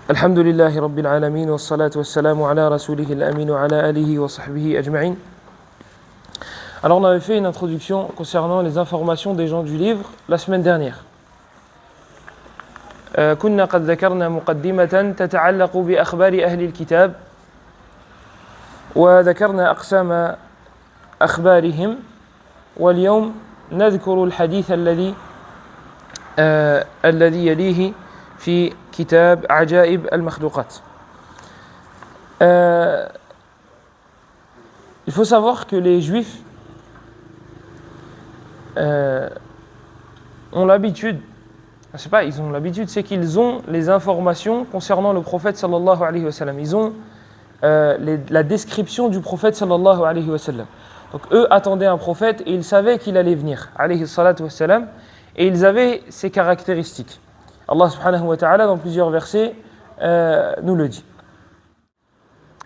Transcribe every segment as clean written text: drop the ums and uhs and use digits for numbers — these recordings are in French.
الحمد لله رب العالمين والصلاة والسلام على رسوله الأمين وعلى آله وصحبه أجمعين. Alors on avait fait une introduction concernant les informations des gens du livre la semaine dernière. كنا قد ذكرنا مقدمة تتعلق بأخبار أهل الكتاب وذكرنا أقسام أخبارهم واليوم نذكر الحديث الذي يليه في كتاب عجائب المخلوقات. Il faut savoir que les juifs ont l'habitude, c'est qu'ils ont les informations concernant le prophète sallallahu alayhi wa sallam. Ils ont la description du prophète sallallahu alayhi wa sallam. Donc eux attendaient un prophète et ils savaient qu'il allait venir, alayhi salatu wa sallam, et ils avaient ses caractéristiques. Allah subhanahu wa ta'ala dans plusieurs versets nous le dit.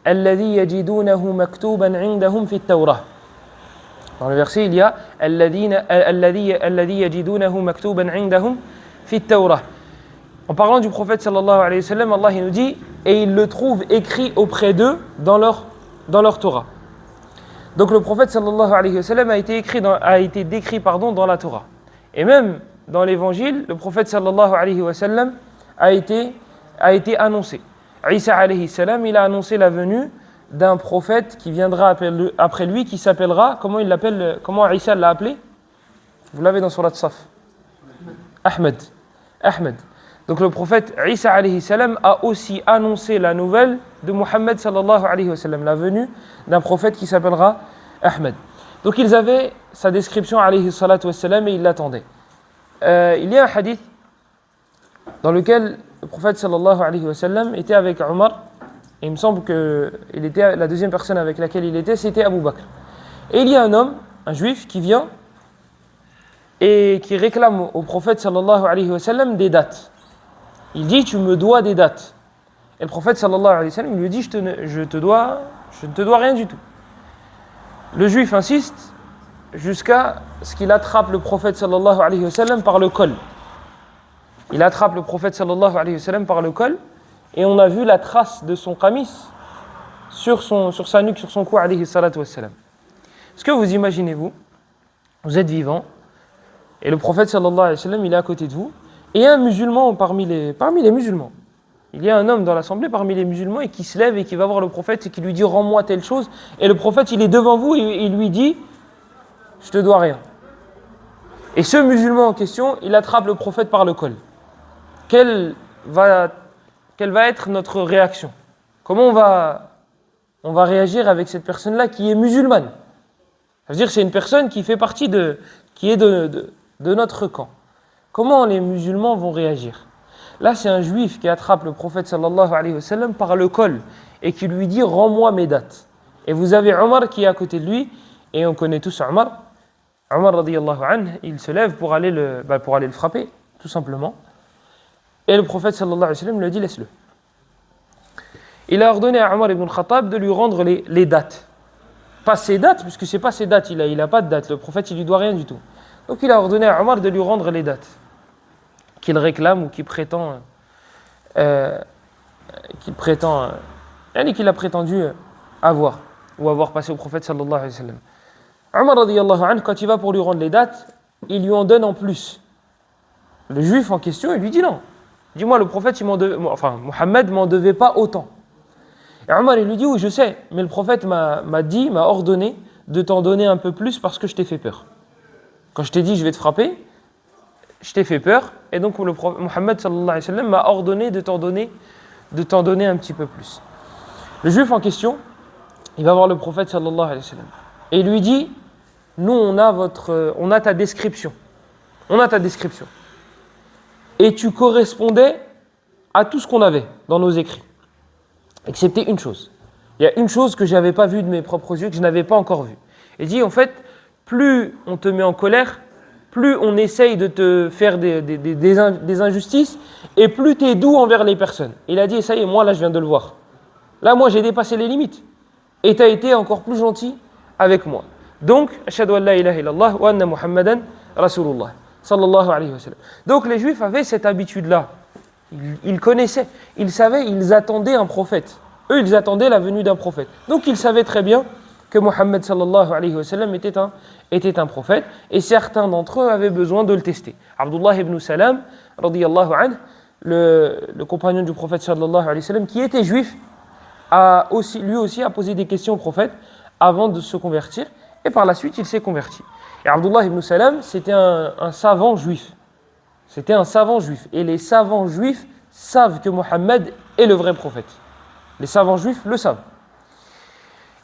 الذي يجدونه مكتوبا عندهم في التوراة. Dans le verset il y a الذي يجدونه مكتوبا عندهم في التوراة. En parlant du prophète sallallahu alayhi wa sallam, Allah il nous dit et ils le trouvent écrit auprès d'eux dans leur Torah. Donc le prophète sallallahu alayhi wa sallam a été décrit dans la Torah. Et même dans l'évangile, le prophète sallallahu alayhi wa sallam a été annoncé. Isa alayhi salam, il a annoncé la venue d'un prophète qui viendra après lui, qui s'appellera, comment Isa l'a appelé? Vous l'avez dans Surat Saf. Ahmed. Donc le prophète Isa alayhi salam a aussi annoncé la nouvelle de Muhammad sallallahu alayhi wa sallam, la venue d'un prophète qui s'appellera Ahmed. Donc ils avaient sa description alayhi salatu wa salam et ils l'attendaient. Il y a un hadith dans lequel le prophète sallallahu alayhi wa sallam était avec Omar, et il me semble que la deuxième personne avec laquelle il était, c'était Abu Bakr. Et il y a un homme, un juif, qui vient et qui réclame au prophète sallallahu alayhi wa sallam des dates. Il dit, tu me dois des dates. Et le prophète sallallahu alayhi wa sallam lui dit, je ne te dois rien du tout. Le juif insiste jusqu'à ce qu'il attrape le prophète sallallahu alayhi wa sallam par le col. Il attrape le prophète sallallahu alayhi wa sallam par le col et on a vu la trace de son qamis sur sa nuque, sur son cou alayhi salatu wa sallam. Est-ce que vous imaginez, vous êtes vivant et le prophète sallallahu alayhi wa sallam il est à côté de vous et un musulman parmi les musulmans. Il y a un homme dans l'assemblée parmi les musulmans et qui se lève et qui va voir le prophète et qui lui dit rends-moi telle chose et le prophète il est devant vous et il lui dit je te dois rien. Et ce musulman en question, il attrape le prophète par le col. Quelle va être notre réaction? Comment on va réagir avec cette personne-là qui est musulmane? Ça veut dire que c'est une personne qui fait partie qui est de notre camp. Comment les musulmans vont réagir? Là, c'est un juif qui attrape le prophète sallallahu alayhi wa sallam par le col et qui lui dit rends-moi mes dates. Et vous avez Omar qui est à côté de lui et on connaît tous Omar. Omar radiyallahu anhu, il se lève pour aller le frapper, tout simplement. Et le prophète sallallahu alayhi wa sallam lui dit laisse-le. Il a ordonné à Omar ibn al-Khattab de lui rendre les dates. Pas ses dates, puisque c'est pas ses dates, il a pas de date. Le prophète il lui doit rien du tout. Donc il a ordonné à Omar de lui rendre les dates qu'il réclame ou qu'il a prétendu avoir ou avoir passé au prophète sallallahu alayhi wa sallam. Omar radiyallahu anhu, quand il va pour lui rendre les dates, il lui en donne en plus. Le juif en question, il lui dit non. Dis-moi, le prophète, Muhammad m'en devait pas autant. Et Omar, il lui dit oui, je sais, mais le prophète m'a ordonné de t'en donner un peu plus parce que je t'ai fait peur. Quand je t'ai dit je vais te frapper, je t'ai fait peur, et donc le prophète Muhammad sallallahu alayhi wa sallam m'a ordonné de t'en donner un petit peu plus. Le juif en question, il va voir le prophète sallallahu alayhi wa sallam et il lui dit nous on a ta description. Et tu correspondais à tout ce qu'on avait dans nos écrits, excepté une chose. Il y a une chose que je n'avais pas vue de mes propres yeux, que je n'avais pas encore vue. Il dit en fait, plus on te met en colère, plus on essaye de te faire des injustices, et plus tu es doux envers les personnes. Il a dit, et ça y est, moi là je viens de le voir. Là moi j'ai dépassé les limites, et tu as été encore plus gentil avec moi. Donc, ashhadu an la ilaha illallah wa anna Muhammadan Rasulullah. sallallahu alayhi wa sallam. Donc les Juifs avaient cette habitude-là. Ils connaissaient, ils savaient, ils attendaient un prophète. Eux, ils attendaient la venue d'un prophète. Donc ils savaient très bien que Mohammed sallallahu alayhi wa sallam était un prophète, et certains d'entre eux avaient besoin de le tester. Abdullah ibn Salam, radiyallahu anhu, le compagnon du prophète sallallahu alayhi wa sallam, qui était juif, lui aussi a posé des questions au prophète avant de se convertir, et par la suite il s'est converti. Et Abdullah ibn Salam, c'était un savant juif. C'était un savant juif. Et les savants juifs savent que Mohammed est le vrai prophète. Les savants juifs le savent.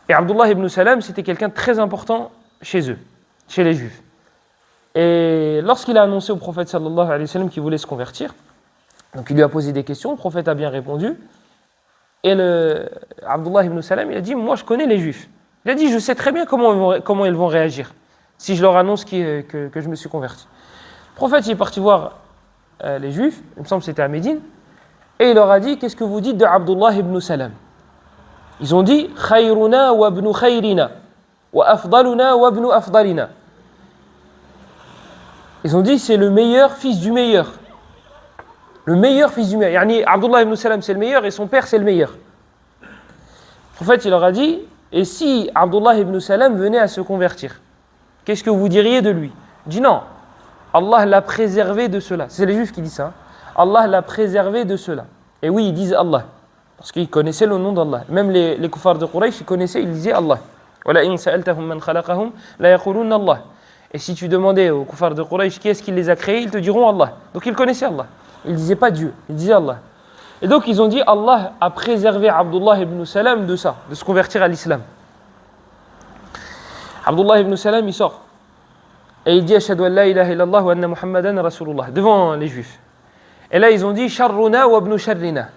Et Abdullah ibn Salam, c'était quelqu'un de très important chez eux, chez les juifs. Et lorsqu'il a annoncé au prophète sallallahu alayhi wa sallam qu'il voulait se convertir, donc il lui a posé des questions, le prophète a bien répondu. Et Abdullah ibn Salam, il a dit, moi je connais les juifs. Il a dit, je sais très bien comment ils vont réagir si je leur annonce que je me suis converti. Le prophète il est parti voir les juifs, il me semble que c'était à Médine, et il leur a dit, qu'est-ce que vous dites de Abdullah ibn Salam? Ils ont dit, khayruna wa ibn khayrina, wa afdaluna wa ibn afdalina. Ils ont dit, c'est le meilleur fils du meilleur. Le meilleur fils du meilleur. Yani, Abdullah ibn Salam, c'est le meilleur et son père, c'est le meilleur. Le prophète, il leur a dit, et si Abdullah ibn Salam venait à se convertir, qu'est-ce que vous diriez de lui? Il dit non, Allah l'a préservé de cela. C'est les juifs qui disent ça. Allah l'a préservé de cela. Et oui, ils disent Allah. Parce qu'ils connaissaient le nom d'Allah. Même les kuffars de Quraysh, ils connaissaient, ils disaient Allah. Et si tu demandais aux kuffars de Quraysh qui est-ce qui les a créés, ils te diront Allah. Donc ils connaissaient Allah. Ils ne disaient pas Dieu, ils disaient Allah. Et donc ils ont dit Allah a préservé Abdullah ibn Salam de ça, de se convertir à l'islam. Abdullah ibn Salam, il sort. Et il dit Ashhadu an la ilaha illallah wa anna Muhammadan Rasulullah devant les juifs. Et là ils ont dit Sharruna wa ibn Sharrina.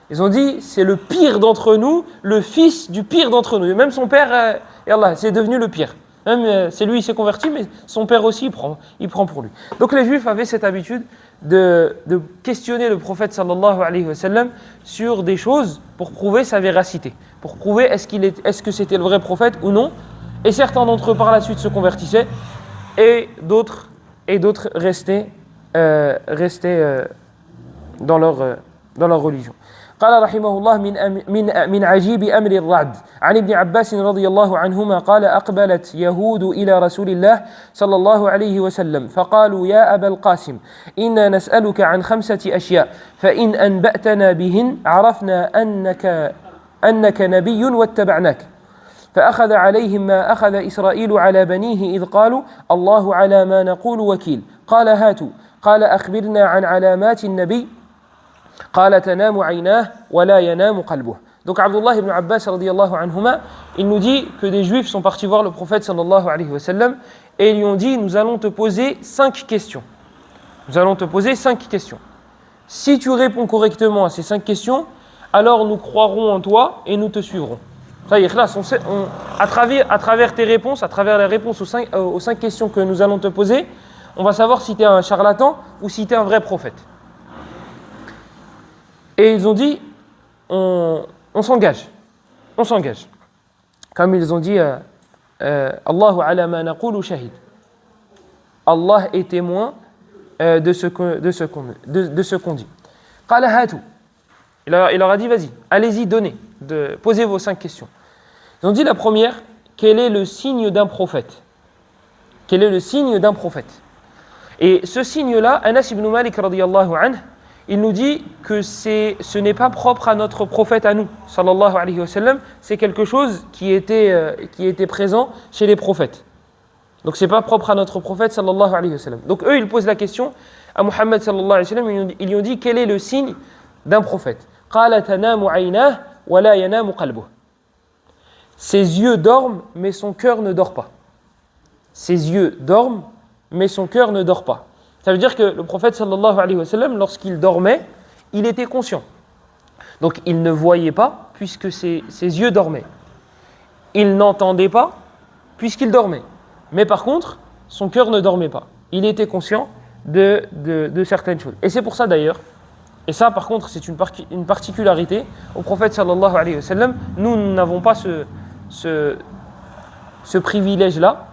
Ils ont dit c'est le pire d'entre nous, le fils du pire d'entre nous. Et même son père, et Allah, c'est devenu le pire. Même c'est lui, il s'est converti, mais son père aussi, il prend pour lui. Donc les Juifs avaient cette habitude de questionner le prophète sallallahu alayhi wa sallam sur des choses pour prouver sa véracité, pour prouver est-ce que c'était le vrai prophète ou non. Et certains d'entre eux par la suite se convertissaient, et d'autres restaient dans leur religion. قال رحمه الله من عجيب أمر الرعد عن ابن عباس رضي الله عنهما قال أقبلت يهود إلى رسول الله صلى الله عليه وسلم فقالوا يا أبا القاسم إنا نسألك عن 5 أشياء فإن أنبأتنا بهن عرفنا أنك نبي واتبعناك فأخذ عليهم ما أخذ إسرائيل على بنيه إذ قالوا الله على ما نقول وكيل قال هاتوا قال أخبرنا عن علامات النبي قال تنام عيناه ولا ينام قلبه. Donc Abdullah ibn Abbas radiyallahu anhuma, il nous dit que des juifs sont partis voir le prophète sallallahu alayhi wa sallam et ils lui ont dit nous allons te poser 5 questions. Nous allons te poser 5 questions. Si tu réponds correctement à ces 5 questions, alors nous croirons en toi et nous te suivrons. Ça y est, là, à travers tes réponses, à travers les réponses aux 5 questions que nous allons te poser, on va savoir si tu es un charlatan ou si tu es un vrai prophète. Et ils ont dit, on s'engage. Comme ils ont dit, Allahu ala ma naqulu shahid. Allah est témoin de ce qu'on dit. Qala hatu. Il leur a dit, vas-y, allez-y, donnez, posez vos 5 questions. Ils ont dit la première, quel est le signe d'un prophète? Quel est le signe d'un prophète? Et ce signe-là, Anas ibn Malik radiyallahu anhu, il nous dit que ce n'est pas propre à notre prophète à nous, sallallahu alayhi wa sallam, c'est quelque chose qui était présent chez les prophètes. Donc c'est pas propre à notre prophète, sallallahu alayhi wa sallam. Donc eux, ils posent la question à Muhammad, sallallahu alayhi wa sallam, ils lui ont dit quel est le signe d'un prophète? Qala tanamu aynah wa la yanamu qalbuh. Ses yeux dorment, mais son cœur ne dort pas. Ses yeux dorment, mais son cœur ne dort pas. Ça veut dire que le prophète sallallahu alayhi wa sallam, lorsqu'il dormait, il était conscient. Donc il ne voyait pas puisque ses yeux dormaient. Il n'entendait pas puisqu'il dormait. Mais par contre, son cœur ne dormait pas. Il était conscient de certaines choses. Et c'est pour ça d'ailleurs, et ça par contre c'est une particularité au prophète sallallahu alayhi wa sallam, nous n'avons pas ce privilège-là.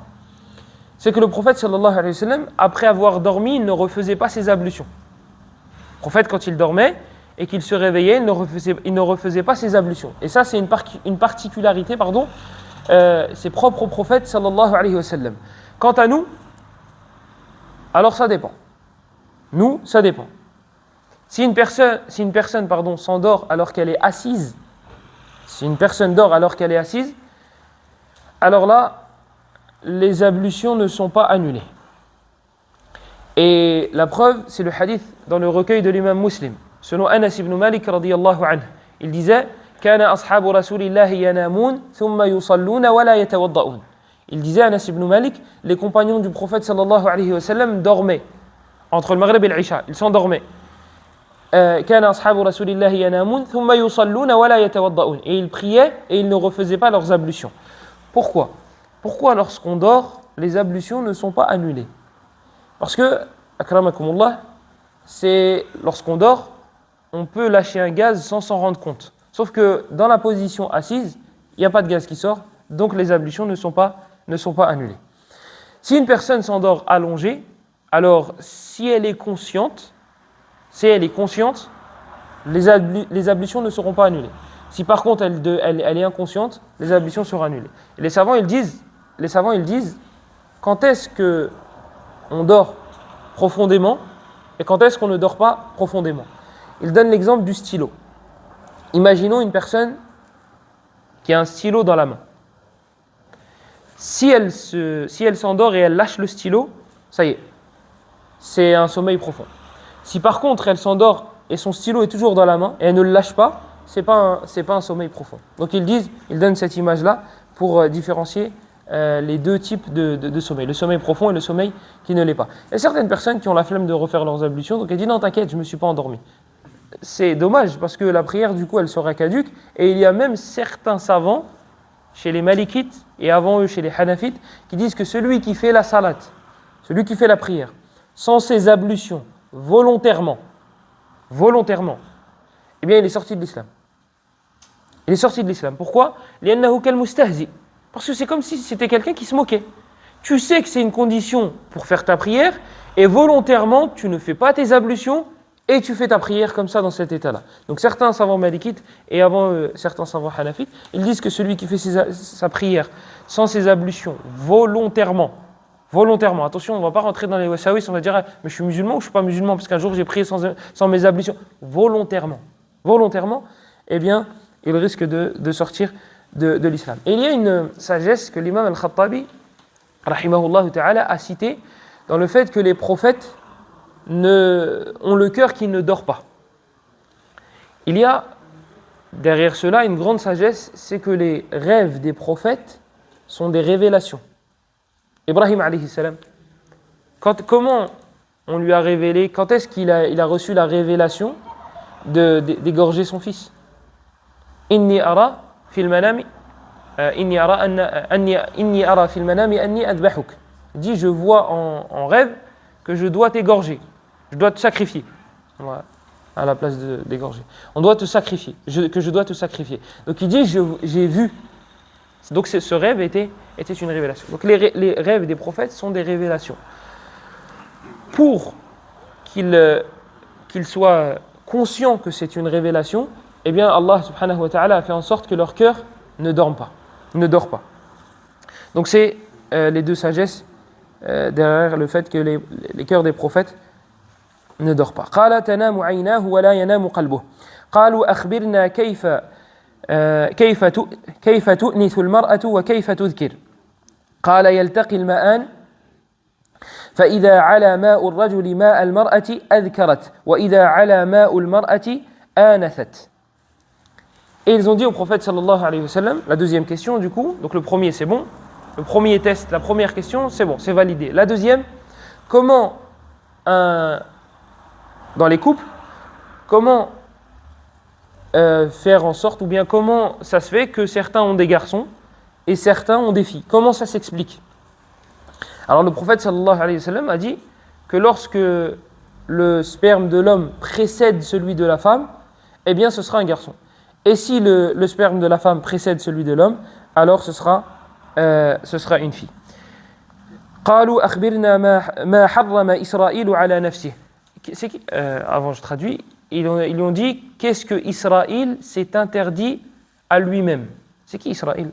c'est que le prophète sallallahu alayhi wa sallam, après avoir dormi, il ne refaisait pas ses ablutions. Le prophète, quand il dormait et qu'il se réveillait, il ne refaisait pas ses ablutions. Et ça, c'est une particularité, c'est propre au prophète sallallahu alayhi wa sallam. Quant à nous, alors ça dépend. Nous, ça dépend. Si une personne s'endort alors qu'elle est assise, si une personne dort alors qu'elle est assise, alors là, les ablutions ne sont pas annulées. Et la preuve, c'est le hadith dans le recueil de l'imam Muslim. Selon Anas ibn Malik radiyallahu anhu, il disait كان أصحاب رسول الله ينامون ثم يصلون ولا يتوضؤون. Il disait Anas ibn Malik, les compagnons du prophète sallallahu alayhi wa sallam dormaient entre le Maghreb et l'Isha, ils s'endormaient. كان أصحاب رسول الله ينامون ثم يصلون ولا يتوضؤون. Et ils priaient et ils ne refaisaient pas leurs ablutions. Pourquoi lorsqu'on dort, les ablutions ne sont pas annulées? Parce que, akramakumullah, c'est lorsqu'on dort, on peut lâcher un gaz sans s'en rendre compte. Sauf que dans la position assise, il n'y a pas de gaz qui sort, donc les ablutions ne sont pas annulées. Si une personne s'endort allongée, alors si elle est consciente, les ablutions ne seront pas annulées. Si par contre elle est inconsciente, les ablutions seront annulées. Et les savants ils disent quand est-ce que on dort profondément et quand est-ce qu'on ne dort pas profondément. Ils donnent l'exemple du stylo. Imaginons une personne qui a un stylo dans la main. Si elle s'endort et elle lâche le stylo, ça y est, c'est un sommeil profond. Si par contre elle s'endort et son stylo est toujours dans la main et elle ne le lâche pas, c'est pas un sommeil profond. Donc ils donnent cette image-là pour différencier les deux types de sommeil, le sommeil profond et le sommeil qui ne l'est pas. Il y a certaines personnes qui ont la flemme de refaire leurs ablutions, donc elles disent non t'inquiète, je ne me suis pas endormi. C'est dommage parce que la prière du coup elle sera caduque et il y a même certains savants chez les Malikites et avant eux chez les Hanafites qui disent que celui qui fait la salat, celui qui fait la prière sans ses ablutions volontairement, eh bien il est sorti de l'islam. Il est sorti de l'islam. Pourquoi? لأنه كالمستهزئ. Parce que c'est comme si c'était quelqu'un qui se moquait. Tu sais que c'est une condition pour faire ta prière et volontairement tu ne fais pas tes ablutions et tu fais ta prière comme ça dans cet état-là. Donc certains savants malikites et avant certains savants hanafites, ils disent que celui qui fait sa prière sans ses ablutions volontairement, attention, on ne va pas rentrer dans les wasawis, on va dire mais je suis musulman ou je ne suis pas musulman parce qu'un jour j'ai prié sans mes ablutions. Volontairement, eh bien il risque de sortir de l'islam. Et il y a une sagesse que l'imam al-Khattabi rahimahullah ta'ala a citée dans le fait que les prophètes ont le cœur qui ne dort pas. Il y a derrière cela une grande sagesse, c'est que les rêves des prophètes sont des révélations. Ibrahim alayhi salam, comment on lui a révélé, quand est-ce qu'il a reçu la révélation d'égorger son fils? Inni ara fil manami inni ara fil manami anni adbahuk. Il dit je vois en rêve que je dois t'égorger, je dois te sacrifier. Voilà, à la place d'égorger. On doit te sacrifier, que je dois te sacrifier. Donc il dit j'ai vu. Donc ce rêve était une révélation. Donc les rêves des prophètes sont des révélations. Pour qu'ils soient conscients que c'est une révélation, eh bien Allah subhanahu wa ta'ala a fait en sorte que leur cœur ne dort pas. Donc c'est les deux sagesses derrière le fait que les cœurs des prophètes ne dorment pas. قال تنام عيناه ولا ينام قلبه. قالوا أخبرنا كيف تؤنث المرأة وكيف تذكر. قال يلتقي الماءان فإذا على ماء الرجل ماء المرأة أذكرت وإذا على ماء المرأة آنثت. Et ils ont dit au prophète sallallahu alayhi wa sallam, la deuxième question du coup, donc le premier c'est bon, le premier test, la première question c'est bon, c'est validé. La deuxième, comment dans les couples, comment faire en sorte, ou bien comment ça se fait que certains ont des garçons et certains ont des filles? Comment ça s'explique? Alors le prophète sallallahu alayhi wa sallam a dit que lorsque le sperme de l'homme précède celui de la femme, eh bien ce sera un garçon. Et si le sperme de la femme précède celui de l'homme, alors ce sera une fille. قالوا أخبرنا ما حرم إسرائيل على نفسه. Avant je traduis, ils lui ont dit qu'est-ce que Israël s'est interdit à lui-même. C'est qui Israël?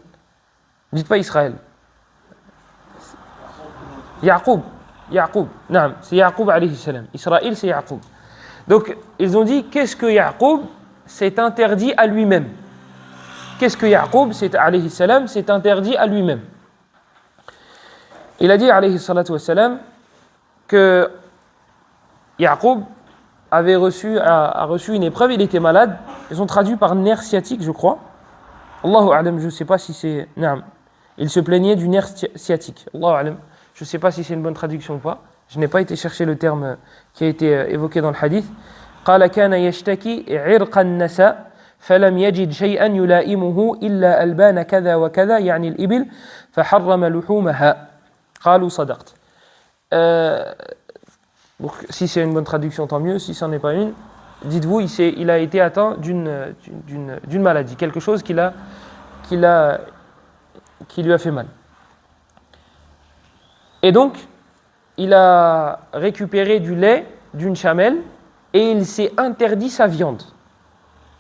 Dites pas Israël. Yaqub. Non, c'est Yaqub alayhi salam. Israël c'est Yaqub. Donc ils ont dit qu'est-ce que Yaqub s'est interdit à lui-même. Qu'est-ce que Yaqub alayhi salam s'est interdit à lui-même. Il a dit alayhi salatu wassalam que Yaqub a reçu une épreuve, il était malade. Ils ont traduit par nerf sciatique, je crois. Allahu a'lam, je ne sais pas si c'est... Non, il se plaignait du nerf sciatique. Allahu a'lam, je ne sais pas si c'est une bonne traduction ou pas. Je n'ai pas été chercher le terme qui a été évoqué dans le hadith. قال كان يشتكي عرق النساء فلم يجد شيئا يلائمه إلا ألبان كذا وكذا يعني الإبل فحرم لحومها قالوا صدقت. Donc, si c'est une bonne traduction, tant mieux. Si ce n'en est pas une, dites-vous, il a été atteint d'une maladie, quelque chose qui lui a fait mal. Et donc, il a récupéré du lait d'une chamelle et il s'est interdit sa viande.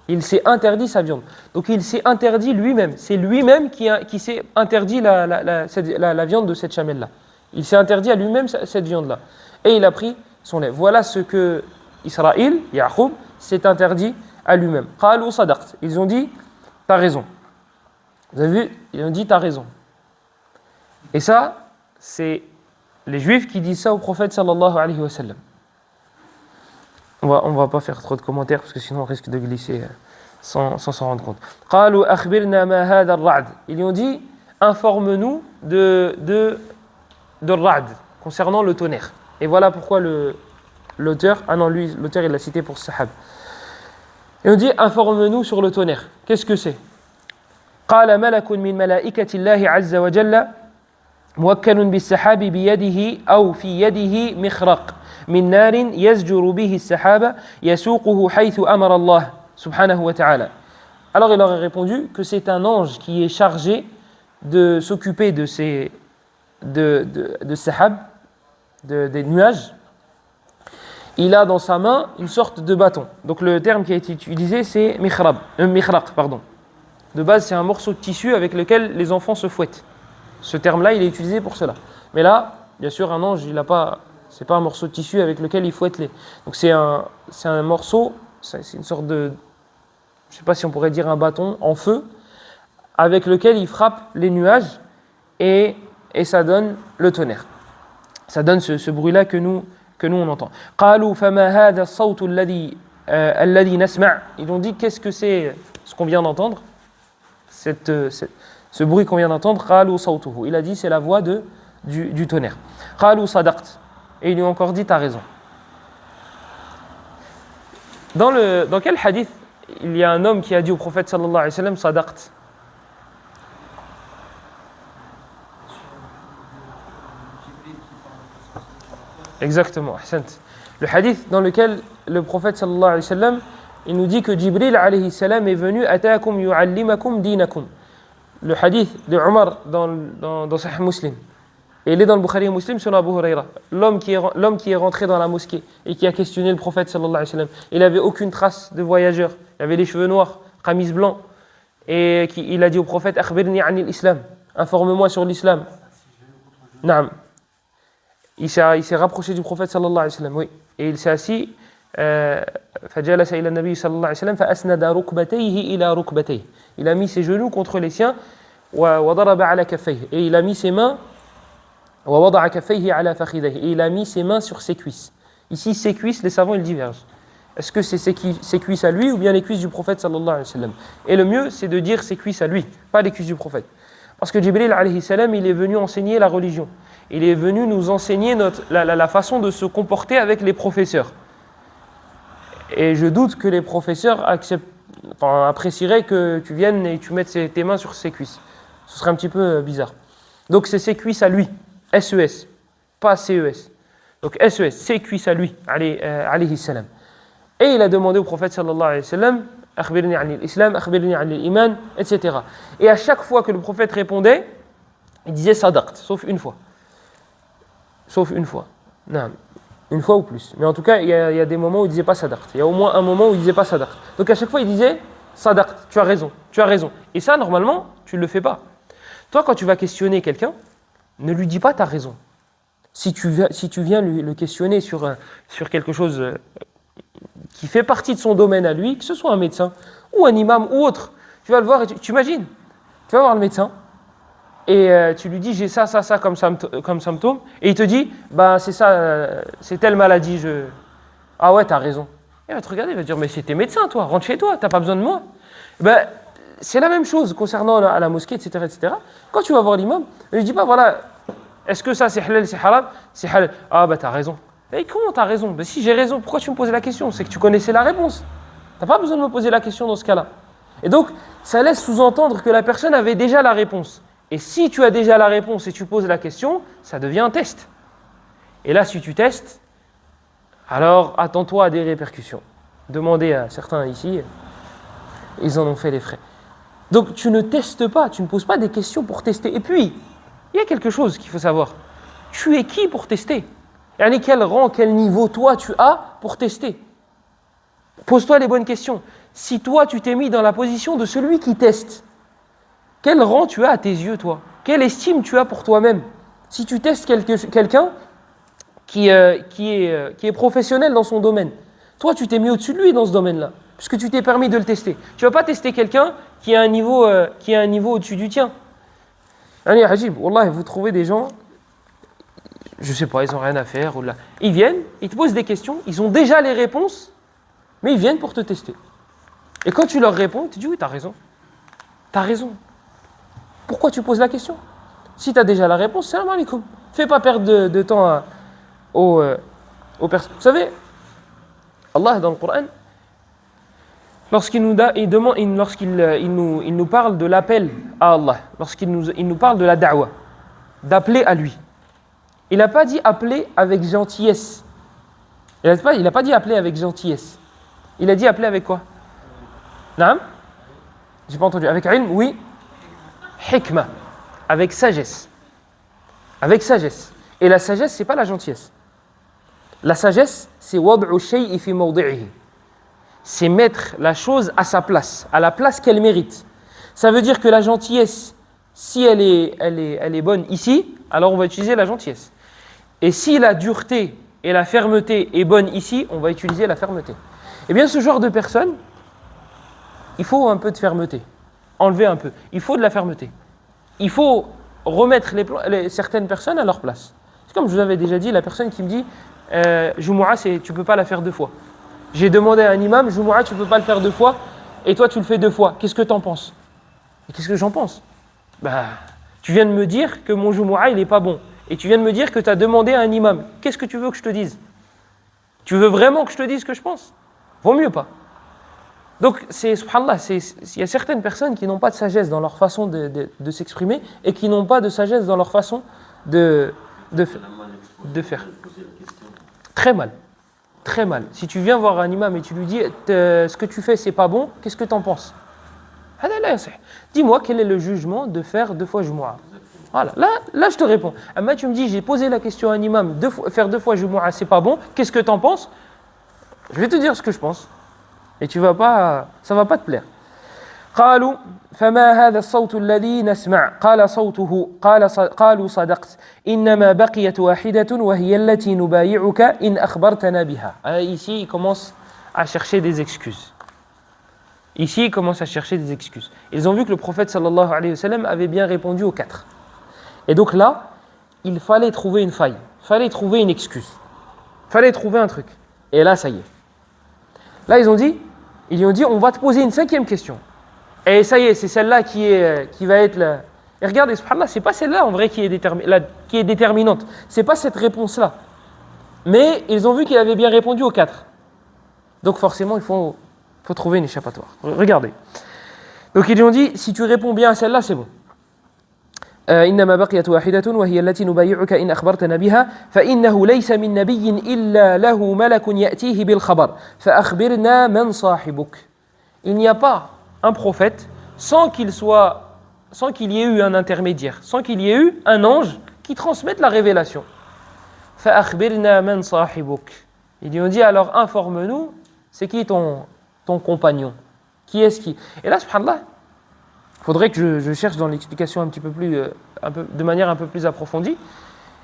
Donc, il s'est interdit lui-même. C'est lui-même qui s'est interdit la viande de cette chamelle-là. Il s'est interdit à lui-même cette viande-là. Et il a pris son lait. Voilà ce que Israël, Yaqub, s'est interdit à lui-même. Qalu sadaqt. Ils ont dit, t'as raison. Vous avez vu? Ils ont dit, t'as raison. Et ça, c'est les Juifs qui disent ça au prophète sallallahu alayhi wa sallam. On va pas faire trop de commentaires parce que sinon on risque de glisser sans s'en rendre compte. Qalu akhbirna ma hadha ar-ra'd. Ils lui ont dit, informe-nous de ra'd, concernant le tonnerre. Et voilà pourquoi l'auteur il l'a cité pour Sahab. Et on dit, informe-nous sur le tonnerre. Qu'est-ce que c'est? قال ملك من ملائكة الله عز وجل موكل بالسحاب بيده أو في يده مخرق من نار يزجر به السحاب يسوقه حيث أمر الله سبحانه وتعالى. Alors il aurait répondu que c'est un ange qui est chargé de s'occuper de sahab, des nuages. Il a dans sa main une sorte de bâton. Donc le terme qui a été utilisé, c'est mikhraq, pardon. De base, c'est un morceau de tissu avec lequel les enfants se fouettent. Ce terme-là, il est utilisé pour cela. Mais là, bien sûr, un ange, c'est pas un morceau de tissu avec lequel il fouette les. Donc c'est un morceau, c'est une sorte de, je sais pas si on pourrait dire un bâton en feu, avec lequel il frappe les nuages et ça donne le tonnerre. Ça donne ce bruit-là que nous on entend. قالوا فما هذا الصوت الذي نسمع. Ils ont dit qu'est-ce que c'est ce qu'on vient d'entendre, ce bruit qu'on vient d'entendre. قالوا صوته. Il a dit c'est la voix du tonnerre. قالوا صدقت. Et ils lui ont encore dit t'as raison. Dans quel hadith il y a un homme qui a dit au prophète sallallahu alayhi wa sallam صدقت? Exactement, ahsant. Le hadith dans lequel le prophète sallallahu alayhi wa sallam, il nous dit que Jibril alayhi salam est venu ataakum yu'allimakum dinakum. Le hadith de Omar dans Sahih Muslim. Et il est dans le Bukhari Muslim sur Abu Huraira. L'homme qui est rentré dans la mosquée et qui a questionné le prophète sallallahu alayhi wa sallam. Il n'avait aucune trace de voyageur. Il avait les cheveux noirs, qamis blanc. Et il a dit au prophète akhbirni anil islam. Informe-moi sur l'islam. Naam. Il s'est rapproché du prophète sallallahu alayhi wa sallam, oui. Et il s'est assis. فجلس إلى النبي صلى الله عليه وسلم فأسند ركبتيه إلى ركبتيه. Il a mis ses genoux contre les siens. وضرب على كفيه. Et il a mis ses mains. ووضع كفيه على فخذيه. Et il a mis ses mains sur ses cuisses. Ici, ses cuisses, les savants ils divergent. Est-ce que c'est ses cuisses à lui ou bien les cuisses du prophète sallallahu alayhi wa sallam? Et le mieux, c'est de dire ses cuisses à lui, pas les cuisses du prophète. Parce que Jibril alayhi salam, il est venu enseigner la religion. Il est venu nous enseigner la façon de se comporter avec les professeurs. Et je doute que les professeurs apprécieraient que tu viennes et tu mettes tes mains sur ses cuisses. Ce serait un petit peu bizarre. Donc c'est ses cuisses à lui, SES, pas CES. Donc SES, ses cuisses à lui, alayhi salam. Et il a demandé au prophète sallallahu alayhi wa sallam, akhbirni anil islam, akhbirni anil iman, etc. Et à chaque fois que le prophète répondait, il disait sadaqt, sauf une fois. sauf une fois. Non, une fois ou plus. Mais en tout cas, il y a des moments où il disait pas sadaqt. Il y a au moins un moment où il disait pas sadaqt. Donc à chaque fois, il disait sadaqt, tu as raison, tu as raison. Et ça, normalement, tu ne le fais pas. Toi, quand tu vas questionner quelqu'un, ne lui dis pas tu as raison. Si tu viens le questionner sur quelque chose qui fait partie de son domaine à lui, que ce soit un médecin ou un imam ou autre, tu vas le voir et tu imagines, tu vas voir le médecin et tu lui dis j'ai ça comme symptôme et il te dit bah c'est ça, c'est telle maladie, ah ouais t'as raison. Et il va te regarder, il va te dire mais c'est tes médecins toi, rentre chez toi, t'as pas besoin de moi. Ben, c'est la même chose concernant à la mosquée, etc., etc. Quand tu vas voir l'imam, il ne dit pas voilà, est-ce que ça c'est halal, c'est haram? C'est halal. Ah bah t'as raison. Et comment t'as raison? Ben, si j'ai raison, pourquoi tu me posais la question? C'est que tu connaissais la réponse. T'as pas besoin de me poser la question dans ce cas-là. Et donc, ça laisse sous-entendre que la personne avait déjà la réponse. Et si tu as déjà la réponse et tu poses la question, ça devient un test. Et là, si tu testes, alors attends-toi à des répercussions. Demandez à certains ici, ils en ont fait les frais. Donc tu ne testes pas, tu ne poses pas des questions pour tester. Et puis, il y a quelque chose qu'il faut savoir. Tu es qui pour tester? Yani quel rang, quel niveau toi tu as pour tester? Pose-toi les bonnes questions. Si toi tu t'es mis dans la position de celui qui teste, quel rang tu as à tes yeux toi? Quelle estime tu as pour toi-même? Si tu testes quelqu'un qui est professionnel dans son domaine, toi tu t'es mis au-dessus de lui dans ce domaine-là, puisque tu t'es permis de le tester. Tu ne vas pas tester quelqu'un qui a un niveau au-dessus du tien. Yani Hajib, Wallah, vous trouvez des gens, je ne sais pas, ils n'ont rien à faire, ou là. Ils viennent, ils te posent des questions, ils ont déjà les réponses, mais ils viennent pour te tester. Et quand tu leur réponds, tu dis oui, tu as raison. Tu as raison. Pourquoi tu poses la question? Si tu as déjà la réponse, salam alaikum. Fais pas perdre de temps aux personnes. Vous savez, Allah dans le Coran, lorsqu'il nous parle de l'appel à Allah, lorsqu'il nous parle de la da'wa, d'appeler à lui, il n'a pas dit appeler avec gentillesse. Il n'a pas dit appeler avec gentillesse. Il a dit appeler avec quoi? Naam? J'ai pas entendu. Avec ilm, oui. Hikma. Avec sagesse. Avec sagesse. Et la sagesse, c'est pas la gentillesse. La sagesse, c'est wad'u shay'i fi mawdi'ihi. C'est mettre la chose à sa place, à la place qu'elle mérite. Ça veut dire que la gentillesse, si elle est bonne ici, alors on va utiliser la gentillesse. Et si la dureté et la fermeté est bonne ici, on va utiliser la fermeté. Eh bien, ce genre de personne, il faut un peu de fermeté. Enlever un peu. Il faut de la fermeté. Il faut remettre certaines personnes à leur place. C'est comme je vous avais déjà dit, la personne qui me dit Jumu'ah, tu ne peux pas la faire 2 fois. J'ai demandé à un imam, Jumu'ah, tu ne peux pas le faire 2 fois, et toi tu le fais 2 fois. Qu'est-ce que tu en penses? Et qu'est-ce que j'en pense? Tu viens de me dire que mon Jumu'ah, il n'est pas bon. Et tu viens de me dire que tu as demandé à un imam. Qu'est-ce que tu veux que je te dise? Tu veux vraiment que je te dise ce que je pense? Vaut mieux pas. Donc, subhanallah, il y a certaines personnes qui n'ont pas de sagesse dans leur façon de s'exprimer et qui n'ont pas de sagesse dans leur façon de faire. Très mal. Très mal. Si tu viens voir un imam et tu lui dis ce que tu fais, c'est pas bon, qu'est-ce que tu en penses? Dis-moi quel est le jugement de faire 2 fois Jumu'ah. Voilà. Là, je te réponds. Mais tu me dis, j'ai posé la question à un imam, faire 2 fois Jumu'ah, c'est pas bon, qu'est-ce que tu en penses? Je vais te dire ce que je pense. Et ça va pas te plaire. قالوا فما هذا الصوت الذي نسمع قال صوته قالوا صدقت إنما بقيت واحدة وهي التي نبايعك إن أخبرتنا بها. Ici, il commence à chercher des excuses. Ils ont vu que le prophète sallallahu alayhi wa sallam avait bien répondu aux 4. Et donc là, il fallait trouver une faille, il fallait trouver une excuse, il fallait trouver un truc. Et là, ça y est. Là, ils lui ont dit, on va te poser une 5e question. Et ça y est, c'est celle-là qui va être là. Et regardez, subhanallah, c'est pas celle-là en vrai qui est déterminante. C'est pas cette réponse-là. Mais ils ont vu qu'il avait bien répondu aux 4. Donc forcément, il faut trouver une échappatoire. Regardez. Donc ils lui ont dit, si tu réponds bien à celle-là, c'est bon. إنما بقيت واحدة وهي التي نبايعك إن أخبرتنا بها فإنه ليس من نبي إلا له ملك يأتيه بالخبر فأخبرنا من صاحبك. Il n'y a pas un prophète sans qu'il y ait eu un intermédiaire, sans qu'il y ait eu un ange qui transmette la révélation. فأخبرنا من صاحبك. Ils lui ont dit, alors informe-nous, c'est qui ton compagnon? Qui est-ce qui? Et là, subhanallah, il faudrait que je cherche dans l'explication un petit peu plus, de manière un peu plus approfondie.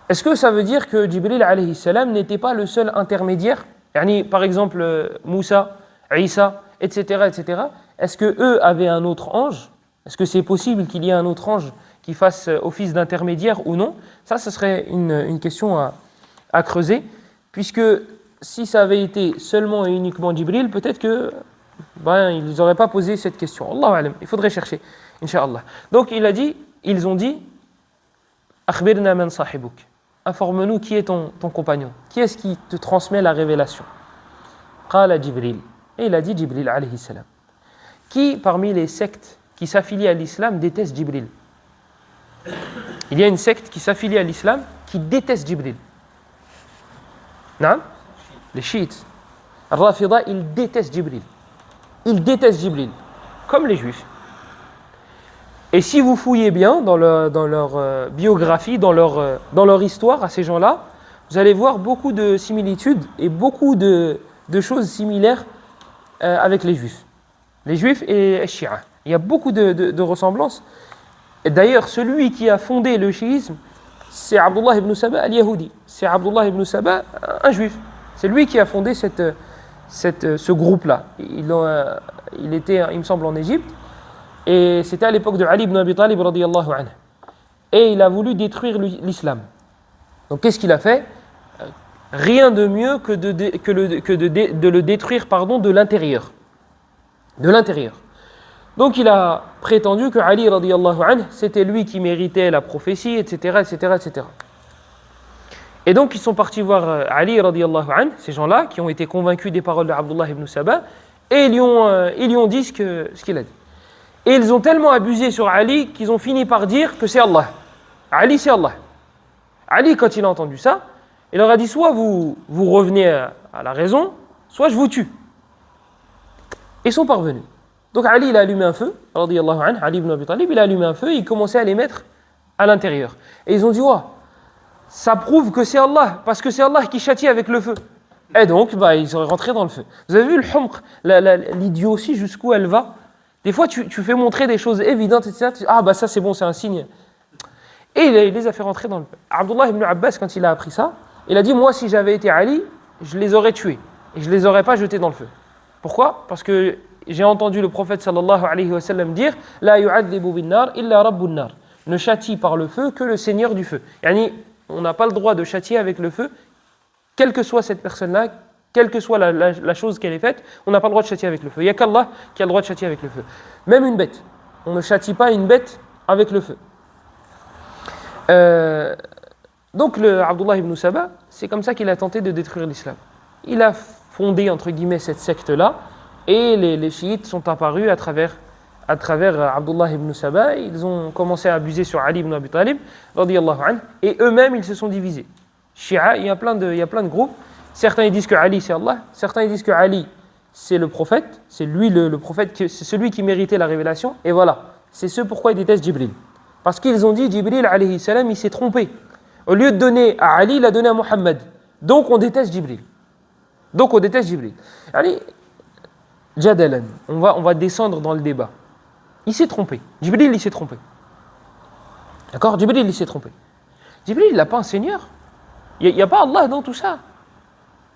Est-ce que ça veut dire que Jibril alayhi salam n'était pas le seul intermédiaire? Yani, par exemple, Moussa, Isa, etc., etc. Est-ce que eux avaient un autre ange? Est-ce que c'est possible qu'il y ait un autre ange qui fasse office d'intermédiaire ou non? Ça, ce serait une question à creuser, puisque si ça avait été seulement et uniquement Jibril, peut-être que ils n'auraient pas posé cette question. Allahu alam, il faudrait chercher, Inch'Allah. Donc ils ont dit, Akhbirna man sahibuk. Informe-nous qui est ton compagnon. Qui est-ce qui te transmet la révélation? Qala Jibril. Et il a dit Jibril alayhi salam. Qui parmi les sectes qui s'affilient à l'islam déteste Jibril? Il y a une secte qui s'affilie à l'islam qui déteste Jibril. Non? Les chiites. Al-Rafida, ils détestent Jibril. Ils détestent Jibril, comme les juifs. Et si vous fouillez bien dans leur biographie, dans leur histoire à ces gens-là, vous allez voir beaucoup de similitudes et beaucoup de choses similaires avec les juifs. Les juifs et les chiites. Il y a beaucoup de ressemblances. Et d'ailleurs, celui qui a fondé le chiisme, c'est Abdullah ibn Saba al-Yahudi. C'est Abdullah ibn Saba, un juif. C'est lui qui a fondé ce groupe-là. Il était, il me semble, en Égypte. Et c'était à l'époque de Ali ibn Abi Talib radiyallahu anhu. Et il a voulu détruire l'islam. Donc qu'est-ce qu'il a fait? Rien de mieux que de le détruire de l'intérieur. De l'intérieur. Donc il a prétendu que Ali radiyallahu anhu, c'était lui qui méritait la prophétie, etc., etc., etc. Et donc ils sont partis voir Ali radiyallahu anhu, ces gens-là, qui ont été convaincus des paroles d'Abdullah ibn Saba, et ils lui ont dit ce qu'il a dit. Et ils ont tellement abusé sur Ali qu'ils ont fini par dire que c'est Allah. Ali, c'est Allah. Ali, quand il a entendu ça, il leur a dit, soit vous revenez à la raison, soit je vous tue. Ils sont parvenus. Donc Ali, il a allumé un feu, radiyallahu anhu, Ali ibn Abi Talib, il a allumé un feu et il commençait à les mettre à l'intérieur. Et ils ont dit, ça prouve que c'est Allah, parce que c'est Allah qui châtie avec le feu. Et donc, ils seraient rentrés dans le feu. Vous avez vu le humq, l'idiotie jusqu'où elle va? Des fois, tu fais montrer des choses évidentes, etc. Tu dis, ça c'est bon, c'est un signe. Et il les a fait rentrer dans le feu. Abdullah ibn Abbas, quand il a appris ça, il a dit, moi, si j'avais été Ali, je les aurais tués. Et je ne les aurais pas jetés dans le feu. Pourquoi? Parce que j'ai entendu le prophète sallallahu alayhi wa sallam dire, La yu'adhibu bin nar illa rabbun nar. Ne châtie par le feu que le Seigneur du feu. Yani, on n'a pas le droit de châtier avec le feu, quelle que soit cette personne-là, quelle que soit la chose qu'elle ait faite, on n'a pas le droit de châtier avec le feu. Il n'y a qu'Allah qui a le droit de châtier avec le feu. Même une bête. On ne châtie pas une bête avec le feu. Donc Abdullah ibn Saba, c'est comme ça qu'il a tenté de détruire l'islam. Il a fondé, entre guillemets, cette secte-là, et les chiites sont apparus à travers Abdullah ibn Saba. Ils ont commencé à abuser sur Ali ibn Abi Talib, radiyallahu anhu, et eux-mêmes, ils se sont divisés. Shia, il y a plein de groupes. Certains ils disent que Ali c'est Allah, certains ils disent que Ali c'est le prophète, c'est lui le prophète, c'est celui qui méritait la révélation, et voilà, c'est ce pourquoi ils détestent Jibril. Parce qu'ils ont dit Jibril alayhi salam, il s'est trompé. Au lieu de donner à Ali, il a donné à Muhammad. Donc on déteste Jibril. Allez, Jadalan, on va descendre dans le débat. Il s'est trompé. Jibril, il s'est trompé. D'accord? Jibril, il s'est trompé. Jibril, il n'a pas un seigneur. Il n'y a pas Allah dans tout ça.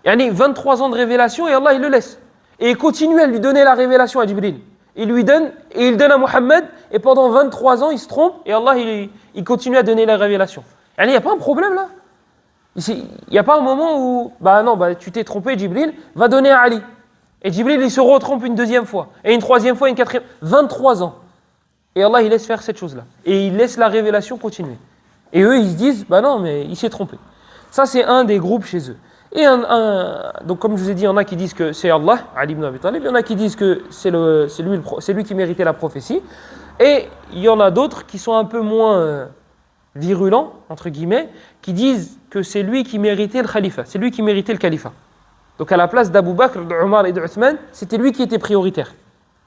Il y a 23 ans de révélation et Allah, il le laisse. Et il continue à lui donner la révélation à Jibril. Il lui donne, et il donne à Muhammad, et pendant 23 ans, il se trompe, et Allah, il continue à donner la révélation. Il n'y a pas un problème là. Il n'y a pas un moment où, tu t'es trompé, Jibril, va donner à Ali. Et Jibril, il se retrompe une deuxième fois, et une troisième fois, une quatrième. 23 ans. Et Allah, il laisse faire cette chose-là. Et il laisse la révélation continuer. Et eux, ils se disent, non, mais il s'est trompé. Ça, c'est un des groupes chez eux. Et donc, comme je vous ai dit, il y en a qui disent que c'est Allah, Ali ibn Abi Talib, il y en a qui disent que c'est lui qui méritait la prophétie. Et il y en a d'autres qui sont un peu moins virulents, entre guillemets, qui disent que c'est lui qui méritait le khalifa, c'est lui qui méritait le califat. Donc, à la place d'Abu Bakr, d'Omar et d'Uthman, c'était lui qui était prioritaire.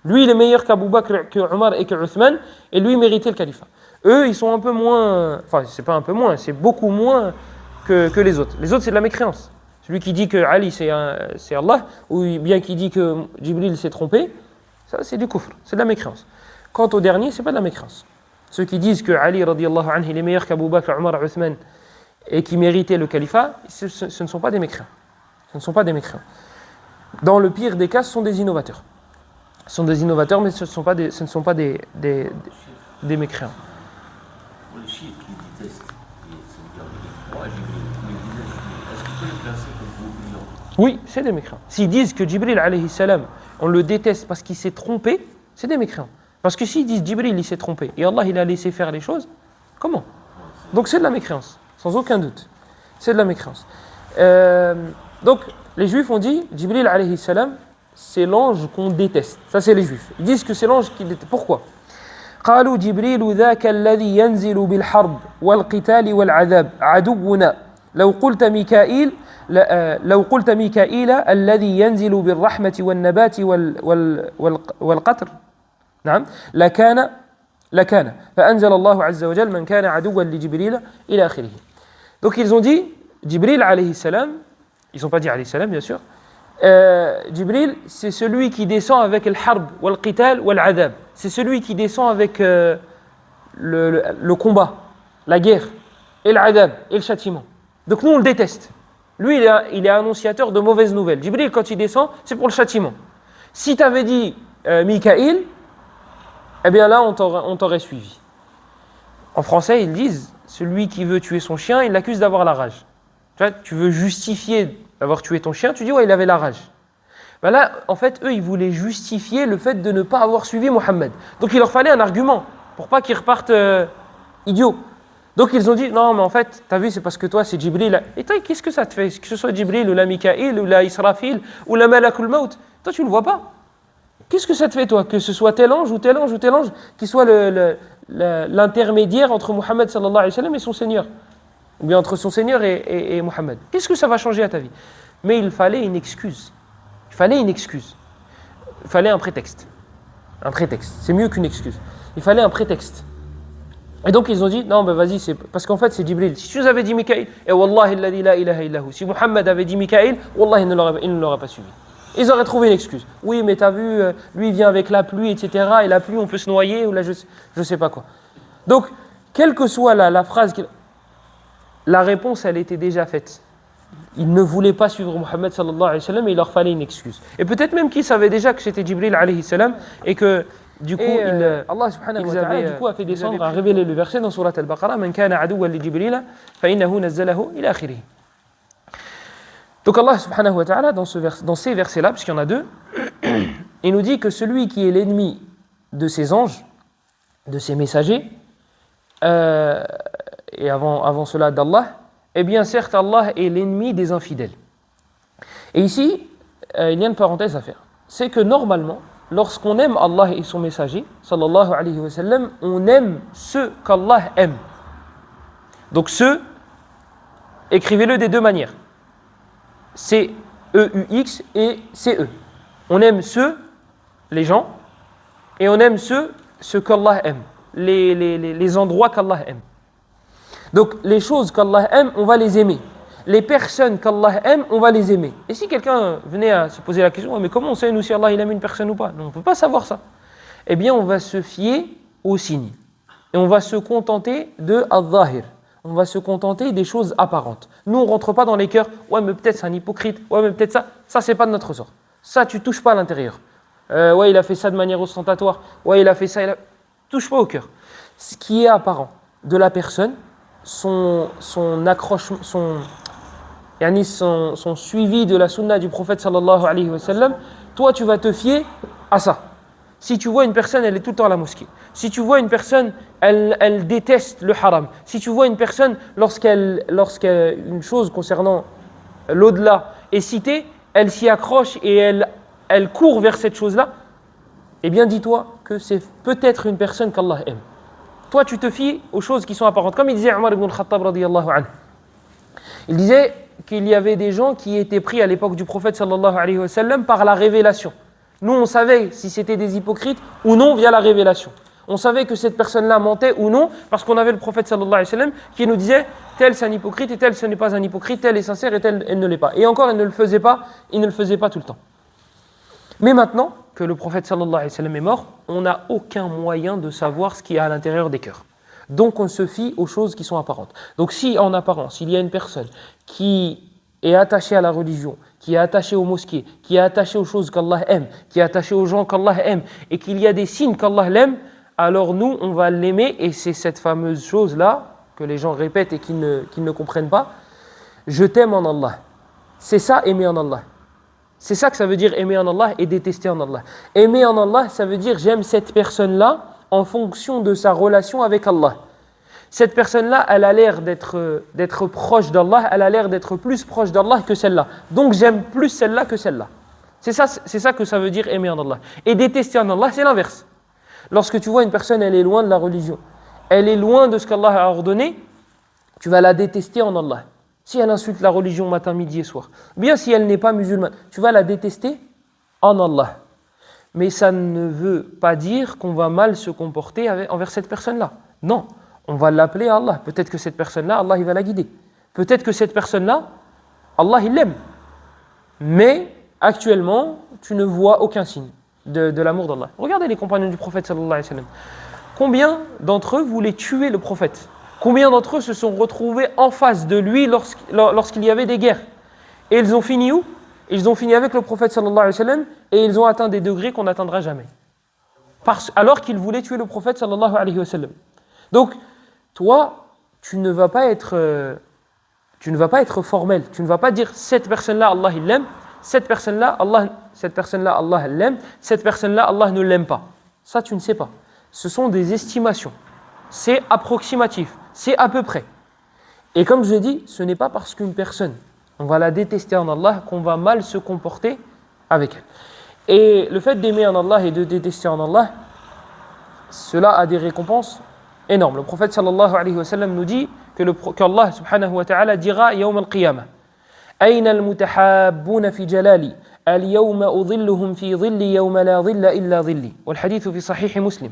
Lui, il est meilleur qu'Abu Bakr, qu'Omar et qu'Uthman, et lui méritait le califat. Eux, ils sont un peu moins, c'est pas un peu moins, c'est beaucoup moins que les autres. Les autres, c'est de la mécréance. Celui qui dit que Ali, c'est Allah, ou bien qui dit que Jibril s'est trompé, ça, c'est du kufr, c'est de la mécréance. Quant au dernier, c'est pas de la mécréance. Ceux qui disent que Ali, radiyallahu anhu, il est meilleur qu'Abu Bakr, Omar, Uthman, et qui méritait le califat, ce ne sont pas des mécréants. Ce ne sont pas des mécréants. Dans le pire des cas, ce sont des innovateurs. Ce sont des innovateurs, mais ce ne sont pas des mécréants. Pour les chiites qui détestent, c'est-à-dire les croix, est-ce que tu peux les placer comme vous? Non. Oui, c'est des mécréants. S'ils disent que Jibril, alayhi salam, on le déteste parce qu'il s'est trompé, c'est des mécréants. Parce que s'ils disent Jibril, il s'est trompé, et Allah, il a laissé faire les choses, comment? Donc c'est de la mécréance, sans aucun doute. C'est de la mécréance. Donc, les Juifs ont dit, Jibril, alayhi salam, c'est l'ange qu'on déteste. Ça, c'est les Juifs. Ils disent que c'est l'ange qu'ils détestent. Pourquoi? قالوا جبريل ذاك الذي ينزل بالحرب والقتال والعذاب عدونا لو قلت ميكائيل الذي ينزل بالرحمة والنبات والقطر نعم لكان فأنزل الله عز وجل من كان عدوا لجبريل إلى آخره. Donc ils ont dit Jibril alayhi salam, ils n'ont pas dit alayhi salam bien sûr. Jibril, c'est celui qui descend avec le harb, le qital, le adab. C'est celui qui descend avec le combat, la guerre, et l'adab, et le châtiment. Donc nous, on le déteste. Lui, il est annonciateur de mauvaises nouvelles. Jibril, quand il descend, c'est pour le châtiment. Si tu avais dit Mikaïl, eh bien là, on t'aurait suivi. En français, ils disent, celui qui veut tuer son chien, il l'accuse d'avoir la rage. Tu veux justifier d'avoir tué ton chien, tu dis ouais, il avait la rage. Ben là, en fait, eux, ils voulaient justifier le fait de ne pas avoir suivi Mohammed. Donc il leur fallait un argument pour pas qu'ils repartent idiots. Donc ils ont dit non, mais en fait, t'as vu, c'est parce que toi, c'est Jibril. Et toi, qu'est-ce que ça te fait? Que ce soit Jibril ou la Mikaïl ou la Israfil ou la Malakul Maut, toi, tu le vois pas. Qu'est-ce que ça te fait, toi? Que ce soit tel ange ou tel ange ou tel ange qui soit l'intermédiaire entre Mohammed sallallahu alayhi wa sallam et son Seigneur. Ou bien entre son Seigneur et Mohammed. Qu'est-ce que ça va changer à ta vie? Mais il fallait une excuse. Il fallait un prétexte. Un prétexte. C'est mieux qu'une excuse. Il fallait un prétexte. Et donc ils ont dit, non, ben vas-y, c'est parce qu'en fait c'est Jibril. Si tu nous avais dit Mikaïl, et Wallahi alladhi la ilaha illahu, si Mohammed avait dit Mikaïl, Wallahi il ne l'aurait pas suivi. Ils auraient trouvé une excuse. Oui, mais t'as vu, lui il vient avec la pluie, etc. Et la pluie, on peut se noyer, ou là je sais pas quoi. Donc, quelle que soit la phrase la réponse, elle était déjà faite. Ils ne voulaient pas suivre Mohammed sallallahu alayhi wa sallam et il leur fallait une excuse. Et peut-être même qu'ils savaient déjà que c'était Jibril alayhi salam et que du coup, Allah subhanahu wa ta'ala a fait descendre, a révélé le verset dans Surat al-Baqarah Man kana aduwwan li Jibril fa innahu nazzalahu ila akhirih. Donc Allah subhanahu wa ta'ala dans ces versets-là, puisqu'il y en a deux, il nous dit que celui qui est l'ennemi de ces anges, de ces messagers, et avant cela d'Allah, eh bien certes Allah est l'ennemi des infidèles. Et ici, il y a une parenthèse à faire. C'est que normalement, lorsqu'on aime Allah et son messager, sallallahu alayhi wa sallam, on aime ceux qu'Allah aime. Donc ceux, écrivez-le des deux manières. C-E-U-X et C-E. On aime ceux, les gens, et on aime ceux qu'Allah aime, les endroits qu'Allah aime. Donc, les choses qu'Allah aime, on va les aimer. Les personnes qu'Allah aime, on va les aimer. Et si quelqu'un venait à se poser la question, mais comment on sait nous si Allah il aime une personne ou pas? Non, on ne peut pas savoir ça. Eh bien, on va se fier aux signes. Et on va se contenter de al-zahir. On va se contenter des choses apparentes. Nous, on ne rentre pas dans les cœurs. Ouais, mais peut-être c'est un hypocrite. Ouais, mais peut-être ça. Ça, c'est pas de notre sort. Ça, tu touches pas à l'intérieur. Ouais, il a fait ça de manière ostentatoire. Ouais, il a fait ça. Touche pas au cœur. Ce qui est apparent de la personne, son accrochement, son suivi de la sunna du prophète sallallahu alayhi wa sallam, toi tu vas te fier à ça. Si tu vois une personne, elle est tout le temps à la mosquée. Si tu vois une personne, elle déteste le haram. Si tu vois une personne, lorsqu'une chose concernant l'au-delà est citée, elle s'y accroche et elle court vers cette chose-là, eh bien dis-toi que c'est peut-être une personne qu'Allah aime. Toi, tu te fies aux choses qui sont apparentes. Comme il disait Omar ibn al-Khattab radiyallahu anhu. Il disait qu'il y avait des gens qui étaient pris à l'époque du prophète sallallahu alayhi wa sallam par la révélation. Nous, on savait si c'était des hypocrites ou non via la révélation. On savait que cette personne-là mentait ou non, parce qu'on avait le prophète sallallahu alayhi wa sallam qui nous disait tel c'est un hypocrite et tel ce n'est pas un hypocrite, tel est sincère et tel elle ne l'est pas. Et encore, il ne le faisait pas tout le temps. Mais maintenant que le prophète sallallahu alayhi wa sallam est mort, on n'a aucun moyen de savoir ce qu'il y a à l'intérieur des cœurs. Donc on se fie aux choses qui sont apparentes. Donc si en apparence, il y a une personne qui est attachée à la religion, qui est attachée aux mosquées, qui est attachée aux choses qu'Allah aime, qui est attachée aux gens qu'Allah aime, et qu'il y a des signes qu'Allah l'aime, alors nous, on va l'aimer, et c'est cette fameuse chose-là, que les gens répètent et qu'ils ne comprennent pas, je t'aime en Allah. C'est ça, aimer en Allah. C'est ça que ça veut dire aimer en Allah et détester en Allah. Aimer en Allah, ça veut dire j'aime cette personne-là en fonction de sa relation avec Allah. Cette personne-là, elle a l'air d'être proche d'Allah, elle a l'air d'être plus proche d'Allah que celle-là. Donc j'aime plus celle-là que celle-là. C'est ça que ça veut dire aimer en Allah. Et détester en Allah, c'est l'inverse. Lorsque tu vois une personne, elle est loin de la religion, elle est loin de ce qu'Allah a ordonné, tu vas la détester en Allah. Si elle insulte la religion matin, midi et soir, bien si elle n'est pas musulmane, tu vas la détester en Allah. Mais ça ne veut pas dire qu'on va mal se comporter envers cette personne-là. Non, on va l'appeler à Allah. Peut-être que cette personne-là, Allah il va la guider. Peut-être que cette personne-là, Allah il l'aime. Mais actuellement, tu ne vois aucun signe de l'amour d'Allah. Regardez les compagnons du prophète sallallahu alayhi wa sallam. Combien d'entre eux voulaient tuer le prophète ? Combien d'entre eux se sont retrouvés en face de lui lorsqu'il y avait des guerres ? Et ils ont fini où ? Ils ont fini avec le prophète sallallahu alayhi wa sallam et ils ont atteint des degrés qu'on n'atteindra jamais. Alors qu'ils voulaient tuer le prophète sallallahu alayhi wa sallam. Donc, toi, tu ne vas pas être formel. Tu ne vas pas dire cette personne-là, Allah il l'aime, cette personne-là, Allah l'aime, cette personne-là, Allah ne l'aime pas. Ça, tu ne sais pas. Ce sont des estimations. C'est approximatif. C'est à peu près. Et comme je dis, ce n'est pas parce qu'une personne, on va la détester en Allah, qu'on va mal se comporter avec elle. Et le fait d'aimer en Allah et de détester en Allah, cela a des récompenses énormes. Le prophète sallallahu alayhi wa sallam nous dit qu'Allah subhanahu wa ta'ala dira yawm al-qiyamah أين المتحابون في جلالي اليوم أظلهم في ظلي يوم لا ظل إلا ظلي والحديث في صحيح مسلم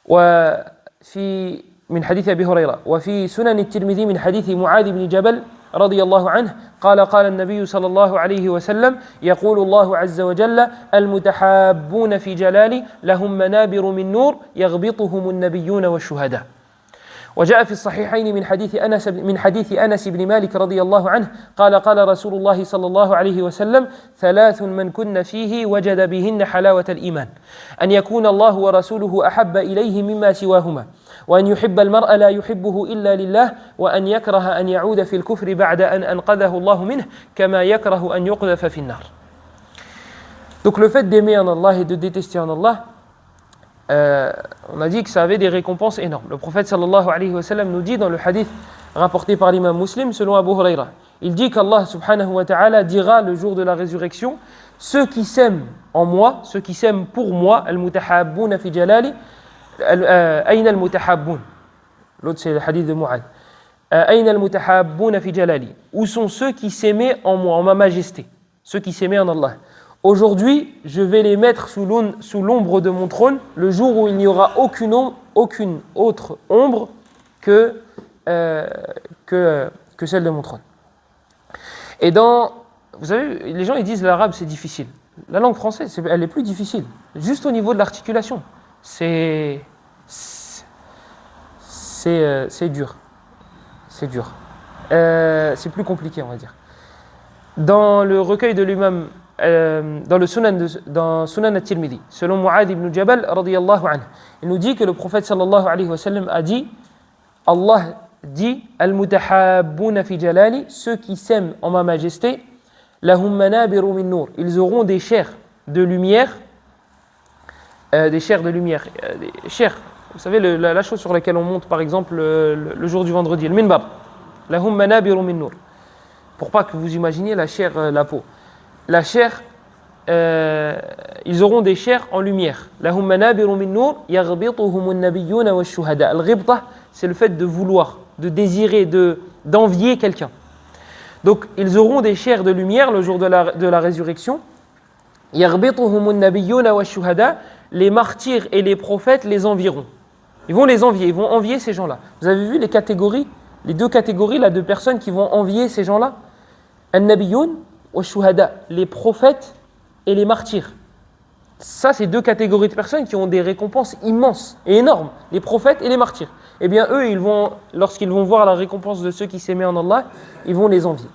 وفي من حديث أبي هريرة وفي سنن الترمذي من حديث معاذ بن جبل رضي الله عنه قال النبي صلى الله عليه وسلم يقول الله عز وجل المتحابون في جلالي لهم منابر من نور يغبطهم النبيون والشهداء وجاء في الصحيحين من حديث أنس بن مالك رضي الله عنه قال رسول الله صلى الله عليه وسلم ثلاث من كن فيه وجد بهن حلاوة الإيمان أن يكون الله ورسوله أحب إليه مما سواهما وأن يحب المرء لا يحبه إلا لله وأن يكره أن يعود في الكفر بعد أن أنقذه الله منه كما يكره أن يقذف في النار. Donc le fait d'aimer en Allah et de détester en Allah, on a dit que ça avait des récompenses énormes. Le prophète sallallahu alayhi wa sallam nous dit dans le hadith rapporté par l'imam Muslim selon Abu Huraira, il dit qu'Allah subhanahu wa ta'ala dira le jour de la résurrection, ceux qui s'aiment en moi, ceux qui s'aiment pour moi, al-mutahabbuna fi jalali, ayna al-mutahabbun. L'autre c'est le hadith de Mu'ad. Ayna al-mutahabbuna fi jalali. Où sont ceux qui s'aimaient en moi, en ma majesté, ceux qui s'aimaient en Allah. Aujourd'hui, je vais les mettre sous l'ombre de mon trône le jour où il n'y aura aucune autre ombre que celle de mon trône. Et vous savez, les gens ils disent l'arabe c'est difficile. La langue française, elle est plus difficile. Juste au niveau de l'articulation, c'est dur. C'est dur. C'est plus compliqué, on va dire. Dans le recueil de l'imam dans le Sunan at-Tirmidhi, selon Mu'ad ibn Jabal radiyallahu anhu, il nous dit que le prophète sallallahu alayhi wa sallam a dit, Allah dit al-mutahabbuna fi jalali, ceux qui s'aiment en ma majesté, lahum manabiru min nur, ils auront des chairs de lumière, des chairs, vous savez la chose sur laquelle on monte par exemple le jour du vendredi, le minbar, lahum manabiru min nur, pour pas que vous imaginiez la chair, la peau. La chair, ils auront des chairs en lumière. Lahum manabiru min nur yaghbituhum an-nabiyyuna wash-shuhada. Al-ghibta, c'est le fait de vouloir, de désirer, d'envier quelqu'un. Donc, ils auront des chairs de lumière le jour de la résurrection. Yaghbituhum an-nabiyyuna wash-shuhada. les martyrs et les prophètes les envieront. Ils vont les envier, ils vont envier ces gens-là. Vous avez vu les catégories, les deux catégories là, de personnes qui vont envier ces gens-là? An-Nabiyoun wa Shuhada, les prophètes et les martyrs. Ça, c'est deux catégories de personnes qui ont des récompenses immenses et énormes, les prophètes et les martyrs. Eh bien, eux, lorsqu'ils vont voir la récompense de ceux qui s'aimaient en Allah, ils vont les envier.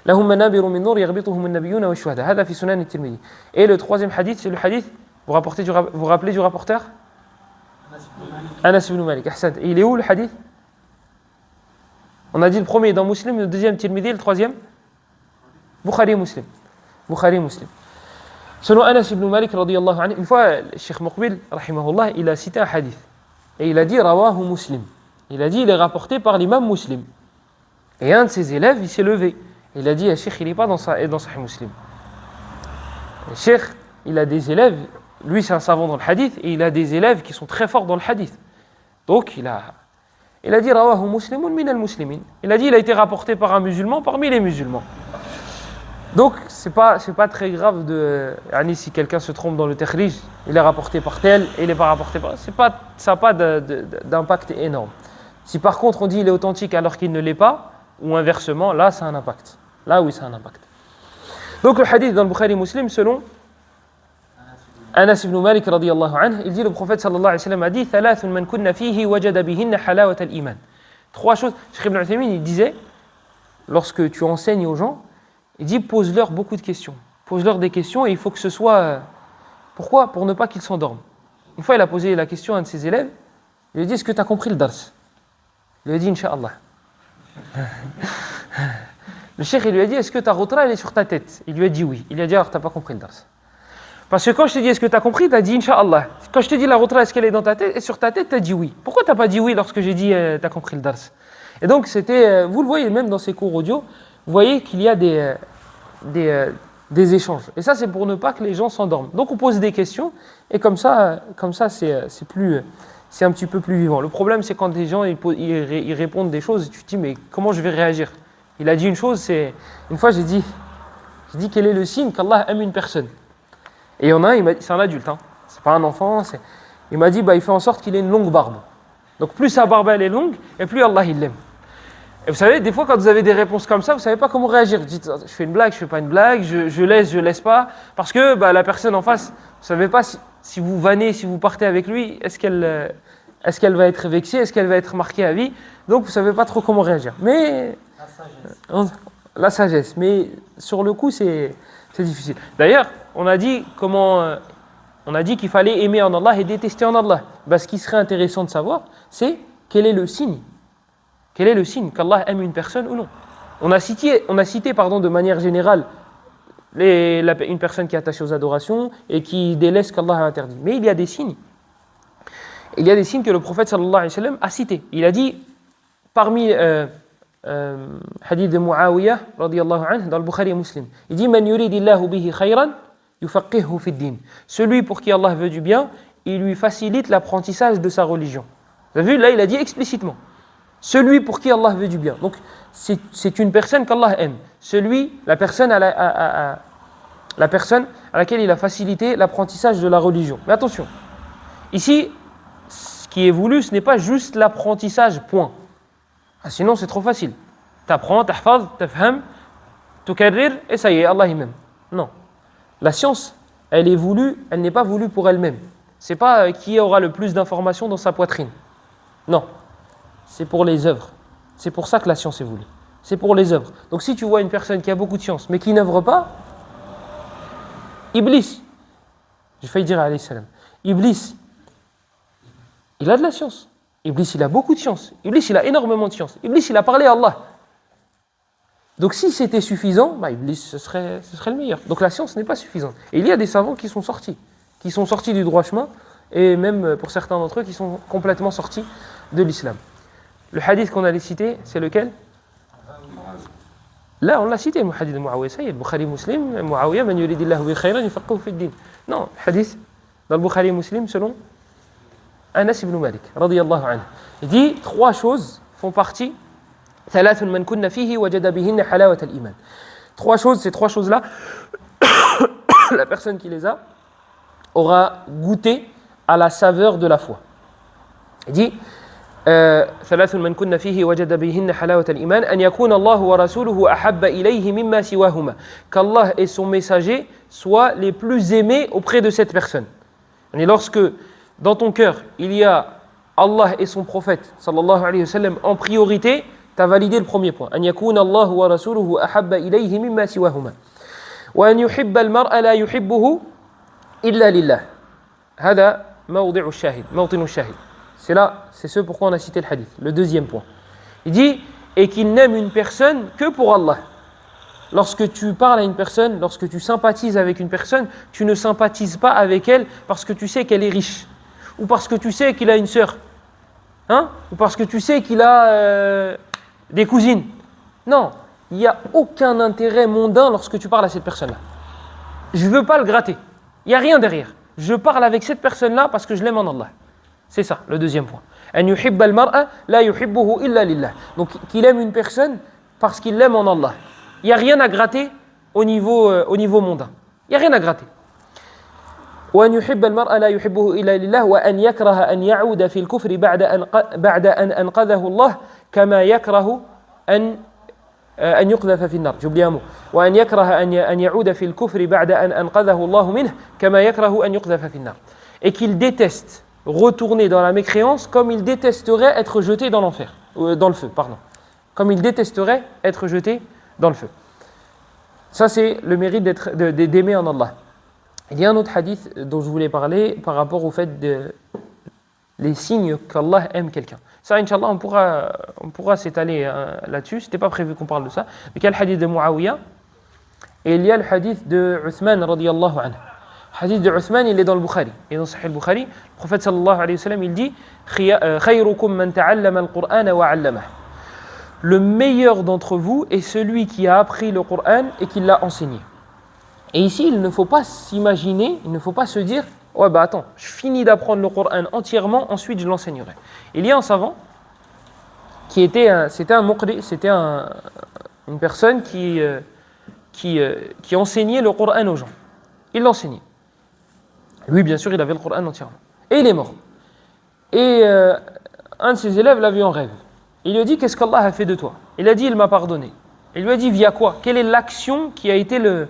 لهم منابر من نور يغبطهم النبيون والشهداء هذا في سنن الترمذي. Et le troisième hadith, c'est le hadith, vous vous rappelez du rapporteur? Anas ibn Malik. Ahsan. Et il est où le hadith? On a dit le premier dans Muslim, le deuxième Tirmidhi, le troisième Bukhari Muslim. Bukhari Muslim. Selon Anas ibn Malik radiyallahu anhu, une fois, le Cheikh Muqbil rahimahullah, il a cité un hadith et il a dit rawahu Muslim. Il a dit il est rapporté par l'imam Muslim. Et un de ses élèves, il s'est levé. Il a dit le Cheikh, il n'est pas dans Sahih Muslim. Le Cheikh, il a des élèves, lui c'est un savant dans le hadith et il a des élèves qui sont très forts dans le hadith. Donc il a dit rawahu Muslimun min al-muslimin. Il a dit il a été rapporté par un musulman parmi les musulmans. Donc, c'est pas très grave si quelqu'un se trompe dans le takhrij, il est rapporté par tel et il n'est pas rapporté par... Ça n'a pas d'impact énorme. Si par contre on dit il est authentique alors qu'il ne l'est pas, ou inversement, là ça a un impact. Là oui, ça a un impact. Donc le hadith dans le Bukhari Muslim, selon Anas ibn Malik radiyallahu anhu, il dit, le prophète sallallahu alayhi wa sallam a dit ثلاث من كن فيه وجد بهن حلاوة الإيمان. Trois choses. Cheikh Ibn Uthaymin, il disait, lorsque tu enseignes aux gens, il dit pose-leur beaucoup de questions. Pose-leur des questions et il faut que ce soit... Pourquoi? Pour ne pas qu'ils s'endorment. Une fois, il a posé la question à un de ses élèves. Il lui a dit est-ce que tu as compris le dars? Il lui a dit Inch'Allah. Le cheikh, il lui a dit est-ce que ta rotra elle est sur ta tête? Il lui a dit oui. Il lui a dit alors tu n'as pas compris le dars. Parce que quand je t'ai dit est-ce que tu as compris, tu as dit Inch'Allah. Quand je t'ai dit la rotra est-ce qu'elle est dans ta tête et sur ta tête, tu as dit oui. Pourquoi tu n'as pas dit oui lorsque j'ai dit tu as compris le dars? Et donc c'était, vous le voyez même dans ces cours audio, vous voyez qu'il y a des échanges. Et ça, c'est pour ne pas que les gens s'endorment. Donc, on pose des questions et comme ça c'est un petit peu plus vivant. Le problème, c'est quand des gens ils répondent des choses et tu te dis, mais comment je vais réagir? Il a dit une chose, une fois, j'ai dit, quel est le signe qu'Allah aime une personne? Et il y en a un, c'est un adulte, hein, c'est pas un enfant, il m'a dit, il fait en sorte qu'il ait une longue barbe. Donc, plus sa barbe elle est longue, et plus Allah il l'aime. Et vous savez, des fois, quand vous avez des réponses comme ça, vous ne savez pas comment réagir. Vous dites, je fais une blague, je ne fais pas une blague, je laisse pas. Parce que la personne en face, vous ne savez pas si vous vannez, si vous partez avec lui, est-ce qu'elle va être vexée, est-ce qu'elle va être marquée à vie. Donc, vous ne savez pas trop comment réagir. Mais la sagesse. Mais sur le coup, c'est difficile. D'ailleurs, on a dit qu'il fallait aimer en Allah et détester en Allah. Ce qui serait intéressant de savoir, c'est quel est le signe. Quel est le signe qu'Allah aime une personne ou non? On a cité de manière générale une personne qui est attachée aux adorations et qui délaisse qu'Allah a interdit. Mais il y a des signes. Il y a des signes que le prophète sallallahu alayhi wa sallam a cités. Il a dit, parmi hadith de Muawiyah radiyallahu anhu dans le Bukhari et Muslim, il dit Man yuridillahu bihi khayran yufaqqihhu fid din. Celui pour qui Allah veut du bien, il lui facilite l'apprentissage de sa religion. Vous avez vu, là il a dit explicitement. Celui pour qui Allah veut du bien. Donc, c'est une personne qu'Allah aime. La personne à laquelle il a facilité l'apprentissage de la religion. Mais attention, ici, ce qui est voulu, ce n'est pas juste l'apprentissage, point. Sinon, c'est trop facile. T'apprends, t'ahfaz, t'afham, tukarrir, et ça y est, Allah il m'aime. Non. La science, elle n'est pas voulue pour elle-même. C'est pas qui aura le plus d'informations dans sa poitrine. Non. C'est pour les œuvres. C'est pour ça que la science est voulue. C'est pour les œuvres. Donc si tu vois une personne qui a beaucoup de science, mais qui n'œuvre pas, Iblis, j'ai failli dire alayhi salam, Iblis, il a de la science. Iblis, il a beaucoup de science. Iblis, il a énormément de science. Iblis, il a parlé à Allah. Donc si c'était suffisant, Iblis, ce serait le meilleur. Donc la science n'est pas suffisante. Et il y a des savants qui sont sortis du droit chemin, et même pour certains d'entre eux qui sont complètement sortis de l'islam. Le hadith qu'on allait citer, c'est lequel? Là, on l'a cité, le hadith de Muawiyah, ça y est, Bukhari Muslim, Muawiyah, man yuridillahu bi khayran yufaqqihhu fi din. Non, le hadith dans le Bukhari Muslim, selon Anas ibn Malik, radiyallahu anhu. Il dit, trois choses font partie, ثلاث من كن فيه وجد بهن حلاوة الإيمان. Trois choses, ces trois choses-là, la personne qui les a, aura goûté à la saveur de la foi. Il dit ثلاث من كن فيه وجد بهن حلاوة الإيمان أن يكون الله ورسوله أحب إليه مما سواهما, qu'Allah et son messager soient les plus aimés auprès de cette personne. Et lorsque dans ton cœur il y a Allah et son prophète sallallahu alayhi wa sallam en priorité, tu as validé le premier point. أن يكون الله ورسوله أحب إليه مما سواهما وأن يحب المرء لا يحبه إلا لله. هذا موضع الشاهد, موطن الشاهد. C'est là, c'est ce pourquoi on a cité le hadith. Le deuxième point. Il dit, et qu'il n'aime une personne que pour Allah. Lorsque tu parles à une personne, lorsque tu sympathises avec une personne, tu ne sympathises pas avec elle parce que tu sais qu'elle est riche. Ou parce que tu sais qu'il a une sœur. Hein? Ou parce que tu sais qu'il a des cousines. Non, il n'y a aucun intérêt mondain lorsque tu parles à cette personne-là. Je ne veux pas le gratter. Il n'y a rien derrière. Je parle avec cette personne-là parce que je l'aime en Allah. C'est ça, le deuxième point. أن يحب المرء لا يحبه إلا لله. Donc, qu'il aime une personne parce qu'il l'aime en Allah. Il n'y a rien à gratter au niveau mondain. Il n'y a rien à gratter. وأن يحب المرء لا يحبه إلا لله وأن يكره أن يعود في الكفر بعد أن أنقذه الله كما يكره أن يقذف في النار. J'ai oublié un mot. وأن يكره أن يعود في الكفر بعد أن أنقذه الله منه كما يكره أن يقذف في النار. Et qu'il déteste retourner dans la mécréance comme il détesterait être jeté dans l'enfer, dans le feu, pardon. Comme il détesterait être jeté dans le feu. Ça, c'est le mérite d'aimer en Allah. Il y a un autre hadith dont je voulais parler par rapport au fait les signes qu'Allah aime quelqu'un. Ça, Inch'Allah, on pourra s'étaler là-dessus. C'était pas prévu qu'on parle de ça. Mais il y a le hadith de Muawiyah et il y a le hadith de Uthman radiyallahu anhu. Le hadith de Uthman, il est dans le Bukhari. Et dans Sahih al-Bukhari, le prophète sallallahu alayhi wa sallam, il dit khayrukum man ta'allama al-Qur'ana wa 'allamahu. Le meilleur d'entre vous est celui qui a appris le Coran et qui l'a enseigné. Et ici, il ne faut pas s'imaginer, il ne faut pas se dire ouais, bah attends, je finis d'apprendre le Coran entièrement, ensuite je l'enseignerai. Il y a un savant c'était un muqri, c'était une personne qui enseignait le Coran aux gens. Il l'enseignait. Lui, bien sûr, il avait le Coran entièrement. Et il est mort. Et un de ses élèves l'a vu en rêve. Il lui a dit, qu'est-ce qu'Allah a fait de toi? Il a dit, il m'a pardonné. Il lui a dit, via quoi? Quelle est l'action qui a été le...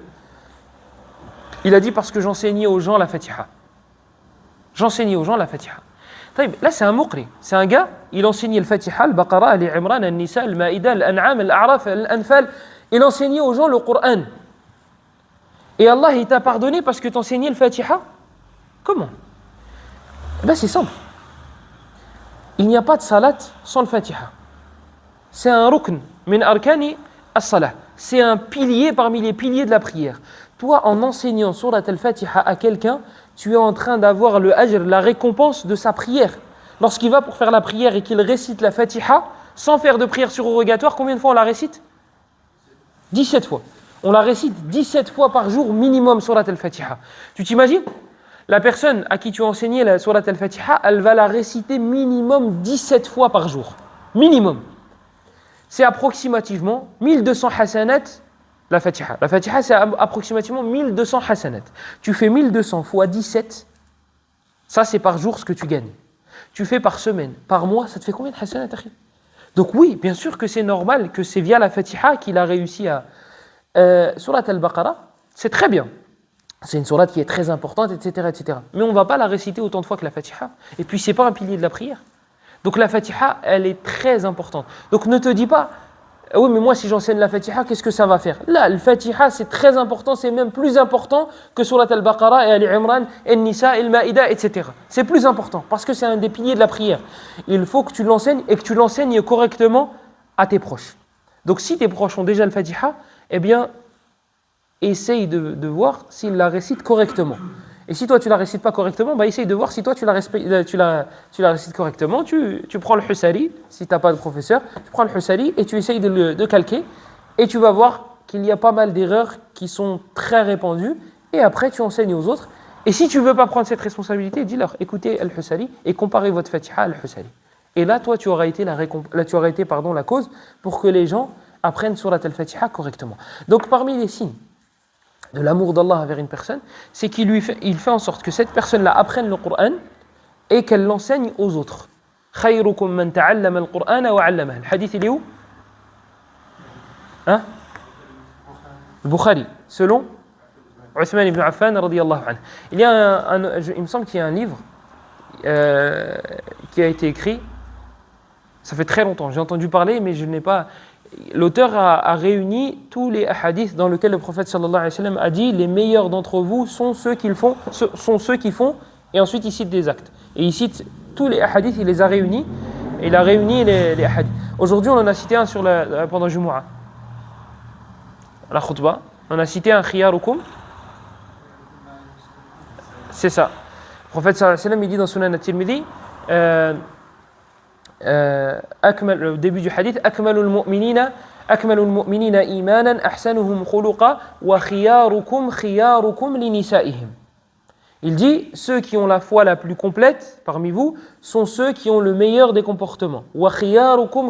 Il a dit, parce que j'enseignais aux gens la Fatiha. J'enseignais aux gens la Fatiha. Là, c'est un muqri. C'est un gars, il enseignait le Fatiha, le Baqara, le Imran, le Nisa, le Maïda, l'An'am, l'A'raf, l'Anfal. Il enseignait aux gens le Coran. Et Allah, il t'a pardonné parce que tu enseignais le Fatiha? Comment? Ben, c'est simple. Il n'y a pas de salat sans le Fatiha. C'est un rukn min arkani as-salah. C'est un pilier parmi les piliers de la prière. Toi, en enseignant surat al-Fatiha à quelqu'un, tu es en train d'avoir le ajr, la récompense de sa prière. Lorsqu'il va pour faire la prière et qu'il récite la Fatiha, sans faire de prière surrogatoire, combien de fois on la récite? 17 fois. On la récite 17 fois par jour minimum surat al-Fatiha. Tu t'imagines? La personne à qui tu as enseigné la surat al-Fatiha, elle va la réciter minimum 17 fois par jour. Minimum. C'est approximativement 1200 hasanat la Fatiha. La Fatiha, c'est approximativement 1200 hasanat. Tu fais 1200 fois 17, ça c'est par jour ce que tu gagnes. Tu fais par semaine, par mois, ça te fait combien de hasanat? Donc oui, bien sûr que c'est normal que c'est via la Fatiha qu'il a réussi à... Surat al-Baqarah, c'est très bien. C'est une sourate qui est très importante, etc., etc. Mais on ne va pas la réciter autant de fois que la Fatiha. Et puis, ce n'est pas un pilier de la prière. Donc, la Fatiha, elle est très importante. Donc, ne te dis pas, oui, mais moi, si j'enseigne la Fatiha, qu'est-ce que ça va faire? Là, la Fatiha, c'est très important, c'est même plus important que Surat al-Baqarah et al-Imran, et Nisa, et al-Maïda, etc. C'est plus important, parce que c'est un des piliers de la prière. Il faut que tu l'enseignes, et que tu l'enseignes correctement à tes proches. Donc, si tes proches ont déjà le Fatiha, eh bien, essaye de voir s'il la récite correctement. Et si toi tu la récites pas correctement, bah essaye de voir si toi tu la récites correctement. Tu prends le Husari, si tu n'as pas de professeur, tu prends le Husari et tu essayes de calquer. Et tu vas voir qu'il y a pas mal d'erreurs qui sont très répandues. Et après tu enseignes aux autres. Et si tu ne veux pas prendre cette responsabilité, dis-leur, écoutez Al-Husari et comparez votre Fatiha à Al-Husari. Et là, toi tu auras été la cause pour que les gens apprennent Surat Al-Fatiha correctement. Donc parmi les signes de l'amour d'Allah envers une personne, c'est il fait en sorte que cette personne-là apprenne le Coran et qu'elle l'enseigne aux autres. خيركم من تعلم القرآن وعلمه. Le hadith, il est où? Hein? Le Bukhari, selon Uthman ibn Affan radiyallahu anhu. Il me semble qu'il y a un livre qui a été écrit, ça fait très longtemps, j'ai entendu parler, mais je n'ai pas. L'auteur a réuni tous les hadiths dans lesquels le prophète sallallahu alayhi wa sallam a dit les meilleurs d'entre vous sont ceux qui font, et ensuite il cite des actes. Et il cite tous les hadiths, il les a réunis, et il a réuni les hadiths. Aujourd'hui, on en a cité un pendant Jumu'ah. La khutbah, on a cité un khiyarukum. C'est ça. Le prophète sallallahu alayhi wa sallam, il dit dans Sunan at-Tirmidhi, le début du hadith, akmalul mu'minina imanan ahsanuhum khuluqa wa khiyarukum li nisa'ihim. Il dit, ceux qui ont la foi la plus complète parmi vous sont ceux qui ont le meilleur des comportements. Wa khiyarukum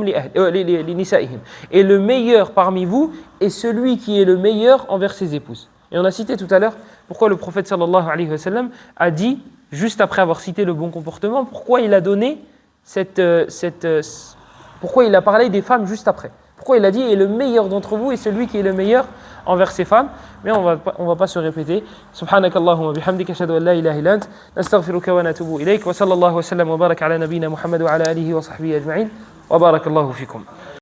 li nisa'ihim. Et le meilleur parmi vous est celui qui est le meilleur envers ses épouses. Et on a cité tout à l'heure pourquoi le prophète sallallahu alayhi wa sallam a dit, juste après avoir cité le bon comportement, pourquoi il a donné pourquoi il a parlé des femmes juste après. Pourquoi il a dit, et le meilleur d'entre vous est celui qui est le meilleur envers ses femmes. Mais on va pas se répéter. Subhanakallahumma bihamdika ashhadu an la ilaha illa ant nastaghfiruka wa natubu ilayk wa sallallahu wa sallam wa baraka ala nabiyyina Muhammad wa ala alihi wa sahbihi ajma'in wa barakallahu fikum.